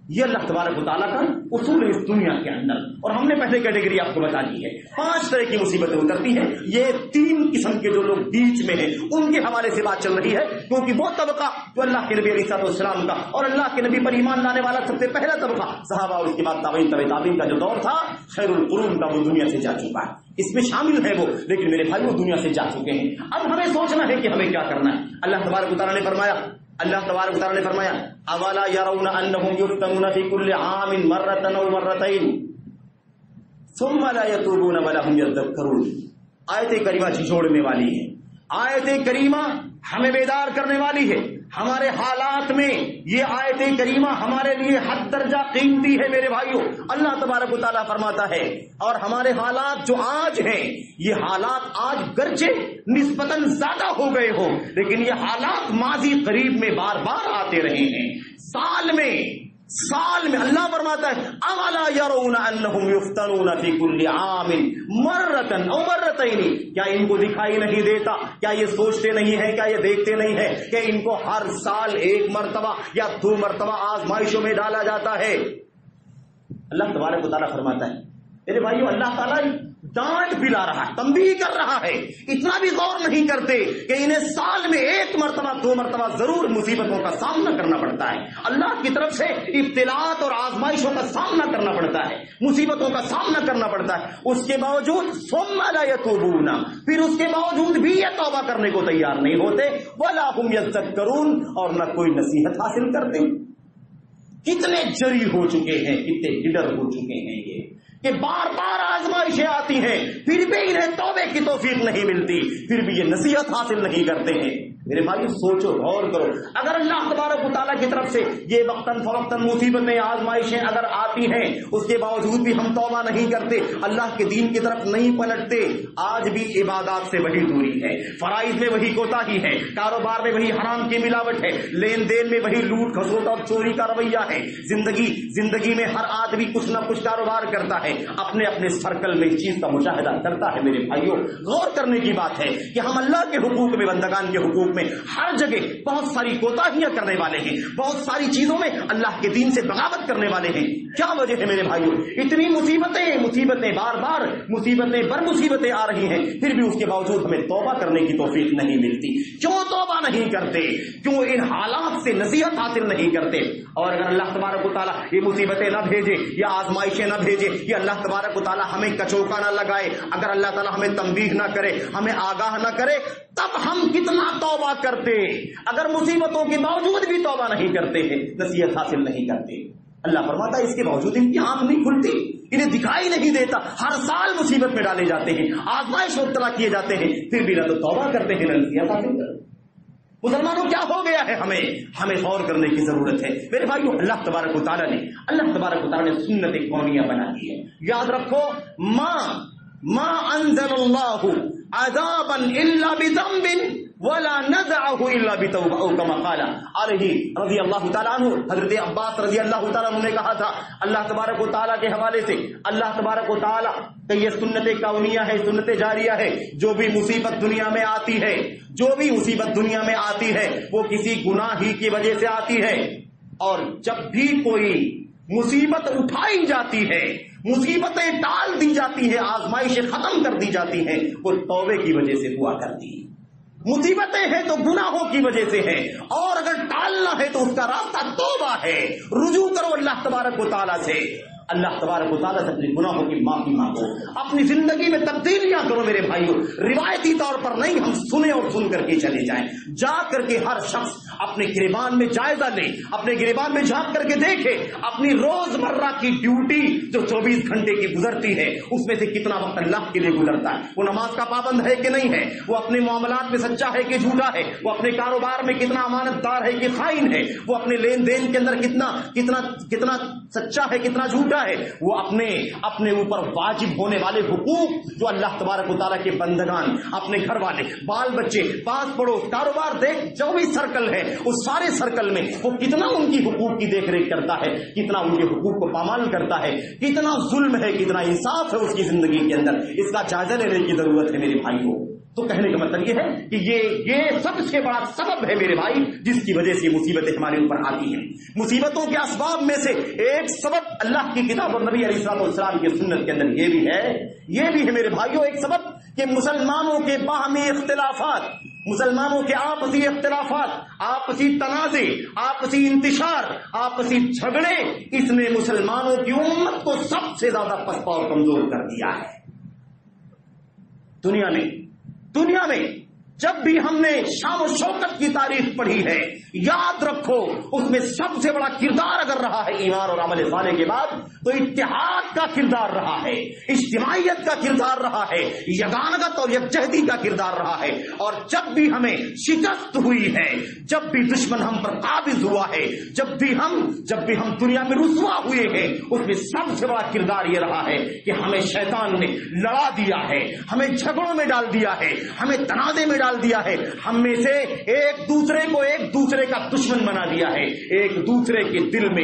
یہ اللہ تبارک و تعالیٰ کا اصول ہے اس دنیا کے اندر، اور ہم نے پہلے کیٹیگری آپ کو بتا دی ہے، 5 طرح کی مصیبتیں اترتی ہیں۔ یہ 3 قسم کے جو لوگ بیچ میں ہیں ان کے حوالے سے بات چل رہی ہے، کیونکہ وہ طبقہ جو اللہ کے نبی علیہ السلام کا اور اللہ کے نبی پر ایمان لانے والا سب سے پہلا طبقہ صحابہ، اور اس کے بعد تابعین، تابعین کا جو دور تھا خیر القرون کا، وہ دنیا سے جا چکا ہے، اس میں شامل ہے وہ، لیکن میرے بھائی وہ دنیا سے جا چکے ہیں۔ اب ہمیں سوچنا ہے کہ ہمیں کیا کرنا ہے۔ اللہ تبارک و تعالیٰ نے فرمایا اولا يرون انهم يفتنون في كل عام مرة او مرتين ثم لا يتوبون ولا هم يذكرون۔ آیت کریمہ جھنجھوڑنے والی ہے، آیت کریمہ ہمیں بیدار کرنے والی ہے۔ ہمارے حالات میں یہ آیت کریمہ ہمارے لیے حد درجہ قیمتی ہے میرے بھائیوں۔ اللہ تبارک و تعالیٰ فرماتا ہے، اور ہمارے حالات جو آج ہیں، یہ حالات آج گرچہ نسبتاً زیادہ ہو گئے ہوں، لیکن یہ حالات ماضی قریب میں بار بار آتے رہے ہیں۔ سال میں سال میں اللہ فرماتا ہے اولا یرون انہم یفتنون فی کل عام مرۃ او مرتین، کیا ان کو دکھائی نہیں دیتا، کیا یہ سوچتے نہیں ہیں، کیا یہ دیکھتے نہیں ہیں کہ ان کو ہر سال ایک مرتبہ یا 2 مرتبہ آزمائشوں میں ڈالا جاتا ہے۔ اللہ تبارک و تعالیٰ فرماتا ہے میرے بھائیو، اللہ تعالیٰ ڈانٹ پلا رہا ہے، تنبیہ کر رہا ہے، اتنا بھی غور نہیں کرتے کہ انہیں سال میں 1 مرتبہ 2 مرتبہ ضرور مصیبتوں کا سامنا کرنا پڑتا ہے، اللہ کی طرف سے ابتلاءات اور آزمائشوں کا سامنا کرنا پڑتا ہے، مصیبتوں کا سامنا کرنا پڑتا ہے، اس کے باوجود ثم لا یتوبون، پھر اس کے باوجود بھی یہ توبہ کرنے کو تیار نہیں ہوتے، ولا هم یذکرون، اور نہ کوئی نصیحت حاصل کرتے۔ کتنے جری ہو چکے ہیں، کتنے ڈر ہو چکے ہیں یہ کہ بار بار آزمائشیں آتی ہیں، پھر بھی انہیں توبے کی توفیق نہیں ملتی، پھر بھی یہ نصیحت حاصل نہیں کرتے ہیں۔ میرے بھائی سوچو، غور کرو، اگر اللہ تبارک و تعالیٰ کی طرف سے یہ وقتاً فوقتاً مصیبتیں آزمائشیں اگر آتی ہیں، اس کے باوجود بھی ہم توبہ نہیں کرتے، اللہ کے دین کی طرف نہیں پلٹتے، آج بھی عبادات سے وہی دوری ہے، فرائض میں وہی کوتاہی ہے، کاروبار میں وہی حرام کی ملاوٹ ہے، لین دین میں وہی لوٹ کھسوٹ اور چوری کا رویہ ہے، زندگی میں ہر آدمی کچھ نہ کچھ کاروبار کرتا ہے، اپنے اپنے سرکل میں اس چیز کا مشاہدہ کرتا ہے۔ میرے بھائیوں، غور کرنے کی بات ہے کہ ہم اللہ کے حقوق میں، بندگان کے حقوق میں ہر جگہ بہت ساری کوتاہیاں کرنے والے ہیں، بہت ساری چیزوں میں اللہ کے دین سے بغاوت کرنے والے ہیں۔ کیا وجہ ہے میرے بھائیوں؟ اتنی مصیبتیں بار بار مصیبتیں بر مصیبتیں آ رہی ہیں، پھر بھی اس کے باوجود ہمیں توبہ کرنے کی توفیق نہیں ملتی۔ کیوں توبہ نہیں کرتے؟ کیوں ان حالات سے نصیحت حاصل نہیں کرتے؟ اور اگر اللہ تبارک و تعالیٰ یہ مصیبتیں نہ بھیجے یا آزمائشیں نہ بھیجے، یا اللہ تبارک و تعالیٰ ہمیں کچوکا نہ لگائے، اگر اللہ تعالیٰ ہمیں تنبیہ نہ کرے، ہمیں آگاہ نہ کرے، تب ہم کتنا توبہ کرتے؟ اگر مصیبتوں کے باوجود بھی توبہ نہیں کرتے ہیں، نصیحت حاصل نہیں کرتے، اللہ فرماتا ہے اس کے باوجود ان کی آنکھ نہیں کھلتی، انہیں دکھائی نہیں دیتا، ہر سال مصیبت میں ڈالے جاتے ہیں، آزمائش مبتلا کیے جاتے ہیں، پھر بھی نہ تو توبہ کرتے ہیں نہ نصیحت حاصل کرتے۔ مسلمانوں کیا ہو گیا ہے؟ ہمیں غور کرنے کی ضرورت ہے میرے بھائیو۔ اللہ تبارک و تعالیٰ نے سنت کونیہ بنا دی ہے، یاد رکھو، ما انزل اللہ عذابا الا بذنب ولا نزعه الا بتوبہ، او کما قال علیہ رضی اللہ تعالیٰ عنہ، حضرت عباس رضی اللہ تعالیٰ عنہ نے کہا تھا اللہ تبارک و تعالیٰ کے حوالے سے، اللہ تبارک و تعالیٰ کہ یہ سنت کونیہ ہے، سنت جاریہ ہے، جو بھی مصیبت دنیا میں آتی ہے، جو بھی مصیبت دنیا میں آتی ہے وہ کسی گناہ ہی کی وجہ سے آتی ہے، اور جب بھی کوئی مصیبت اٹھائی جاتی ہے، مصیبتیں ٹال دی جاتی ہیں، آزمائشیں ختم کر دی جاتی ہیں، وہ توبے کی وجہ سے ہوا کرتی ہیں۔ مصیبتیں ہیں تو گناہوں کی وجہ سے ہے، اور اگر ٹالنا ہے تو اس کا راستہ توبہ ہے، رجوع کرو اللہ تبارک و تعالیٰ سے، اللہ تبارک و تعالیٰ سے اپنے گناہوں کی معافی مانگو، اپنی زندگی میں تبدیلیاں کرو میرے بھائیوں۔ روایتی طور پر نہیں، ہم سنے اور سن کر کے چلے جائیں، جا کر کے ہر شخص اپنے گریبان میں جائزہ لے، اپنے گریبان میں جھانک کر کے دیکھے اپنی روز مرہ کی ڈیوٹی جو 24 گھنٹے کی گزرتی ہے، اس میں سے کتنا وقت اللہ کے لیے گزرتا ہے، وہ نماز کا پابند ہے کہ نہیں ہے، وہ اپنے معاملات میں سچا ہے کہ جھوٹا ہے، وہ اپنے کاروبار میں کتنا امانت دار ہے کہ خائن ہے، وہ اپنے لین دین کے اندر کتنا سچا ہے کتنا جھوٹا ہے، وہ اپنے اوپر واجب ہونے والے حقوق جو اللہ تبارک و تعالیٰ کے بندگان، اپنے گھر والے، بال بچے، پاس پڑوس، کاروبار، دیکھ جو بھی سرکل ہے، اس سارے سرکل میں وہ کتنا ان کی حقوق کی دیکھ ریکھ کرتا ہے، کتنا ان کے حقوق کو پامال کرتا ہے، کتنا ظلم ہے، کتنا انصاف ہے اس کی زندگی کے اندر، اس کا جائزہ لینے کی ضرورت ہے میرے بھائیوں۔ تو کہنے کا مطلب یہ ہے کہ یہ سب سے بڑا سبب ہے میرے بھائی جس کی وجہ سے مصیبتیں ہمارے اوپر آتی ہیں۔ مصیبتوں کے اسباب میں سے ایک سبب اللہ کی کتاب اور نبی علیہ الصلوۃ والسلام کی سنت کے اندر یہ بھی ہے میرے بھائیوں ایک سبب کہ مسلمانوں کے باہمی اختلافات، مسلمانوں کے آپسی اختلافات، آپسی تنازع، آپسی انتشار، آپسی جھگڑے، اس نے مسلمانوں کی امت کو سب سے زیادہ پسپا اور کمزور کر دیا ہے۔ دنیا میں جب بھی ہم نے شان و شوکت کی تاریخ پڑھی ہے، یاد رکھو اس میں سب سے بڑا کردار اگر رہا ہے ایمان اور عمل صالح کے بعد تو اتحاد کا کردار رہا ہے، اجتماعیت کا کردار رہا ہے، یگانگت اور یکجہتی کا کردار رہا ہے۔ اور جب بھی ہمیں شکست ہوئی ہے، جب بھی دشمن ہم پر قابض ہوا ہے، جب بھی ہم دنیا میں رسوا ہوئے ہیں، اس میں سب سے بڑا کردار یہ رہا ہے کہ ہمیں شیطان نے لڑا دیا ہے، ہمیں جھگڑوں میں ڈال دیا ہے، ہمیں تنازع میں ڈال دیا ہے، ہم میں سے ایک دوسرے کا دشمن بنا دیا ہے، ایک دوسرے کے دل میں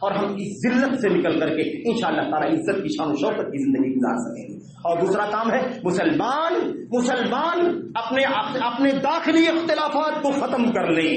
اور ہم اس ذلت سے نکل کر کے انشاءاللہ تعالی عزت کی شان و شوکت کی زندگی گزار سکیں گے. اور دوسرا کام ہے مسلمان اپنے داخلی اختلافات کو ختم کر لیں،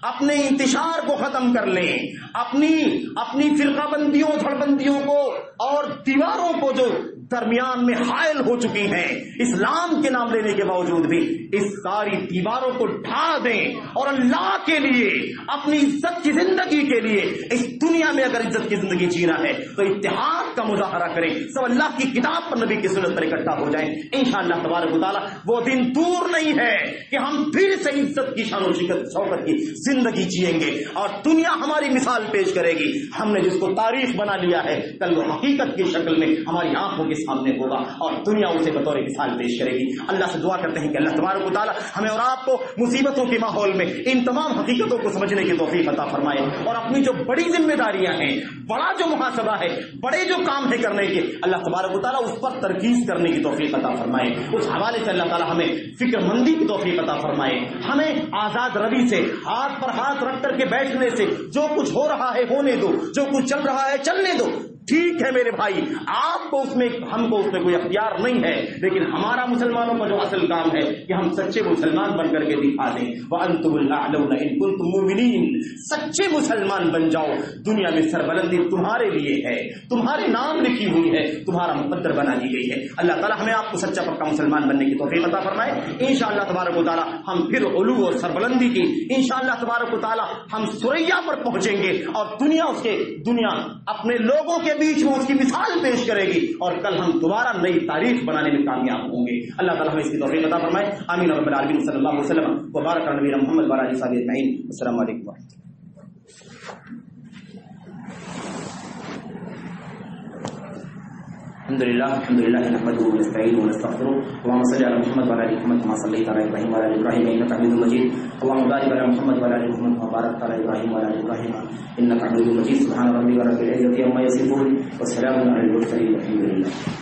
اپنے انتشار کو ختم کر لیں، اپنی فرقہ بندیوں دھڑ بندیوں کو اور دیواروں کو جو درمیان میں حائل ہو چکی ہیں اسلام کے نام لینے کے باوجود بھی، اس ساری دیواروں کو ڈھا دیں اور اللہ کے لیے اپنی عزت کی زندگی کے لیے اس دنیا میں اگر عزت کی زندگی جینا ہے تو اتحاد کا مظاہرہ کریں، سب اللہ کی کتاب پر نبی کی سنت پر اکٹھا ہو جائیں. انشاءاللہ تبارک و تعالی وہ دن دور نہیں ہے کہ ہم پھر سے عزت کی شان و شوکت کی زندگی جیئیں گے اور دنیا ہماری مثال پیش کرے گی. ہم نے جس کو تاریخ بنا لیا ہے کل وہ حقیقت کی شکل میں ہماری آنکھوں کے سامنے ہوگا اور دنیا اسے بطور مثال پیش کرے گی. اللہ سے دعا کرتے ہیں کہ اللہ تبارک و تعالی ہمیں اور آپ کو مصیبتوں کے ماحول میں ان تمام حقیقتوں کو سمجھنے کی توفیق عطا فرمائے اور اپنی جو بڑی ذمہ داریاں ہیں، بڑا جو محاسبہ ہے، بڑے جو کام ہے کرنے کے، اللہ تبارک و تعالی اس پر ترکیز کرنے کی توفیق عطا فرمائے. اس حوالے سے اللہ تعالی ہمیں فکر مندی کی توفیق عطا فرمائے. ہمیں آزاد روی سے ہاتھ پر ہاتھ رکھ کر کے بیٹھنے سے جو کچھ ہو رہا ہے ہونے دو، جو کچھ چل رہا ہے چلنے دو. ٹھیک ہے میرے بھائی، آپ کو ہم کو اس میں کوئی اختیار نہیں ہے، لیکن ہمارا مسلمانوں کا جو اصل کام ہے کہ ہم سچے مسلمان بن کر کے دکھا دیں. وَأَنْتُمُ الْأَعْلَوْنَ إِن كُنتُم مُؤْمِنِينَ. سچے مسلمان بن جاؤ، دنیا میں سربلندی تمہارے لیے ہے، تمہارے نام لکھی ہوئی ہے، تمہارا مقدر بنا دی گئی ہے. اللہ تعالی ہمیں آپ کو سچا پکا مسلمان بننے کی توفیق عطا فرمائے. انشاءاللہ تبارک و تعالی ہم پھر علو اور سربلندی کی انشاءاللہ تبارک و تعالی ہم ثریا پر پہنچیں گے اور دنیا اپنے لوگوں کے بیچ میں اس کی مثال پیش کرے گی اور کل ہم دوبارہ نئی تاریخ بنانے میں کامیاب ہوں گے. اللہ تعالی ہمیں اس کی توفیق عطا فرمائے. آمین رب العالمین. صلی اللہ علیہ وسلم وبارک علی نبینا محمد وعلی آلہ وصحبہ اجمعین. السلام علیکم ورحمۃ اللہ. الحمد لله نحمده ونستعينه ونستغفره. اللهم صل على محمد وعلى ال محمد كما صليت على ابراهيم وعلى ال ابراهيم انك حميد مجيد. اللهم بارك على محمد وعلى ال محمد كما باركت على ابراهيم وعلى ال ابراهيم انك حميد مجيد. سبحان ربك رب العزة عما يصفون وسلام على المرسلين والحمد لله.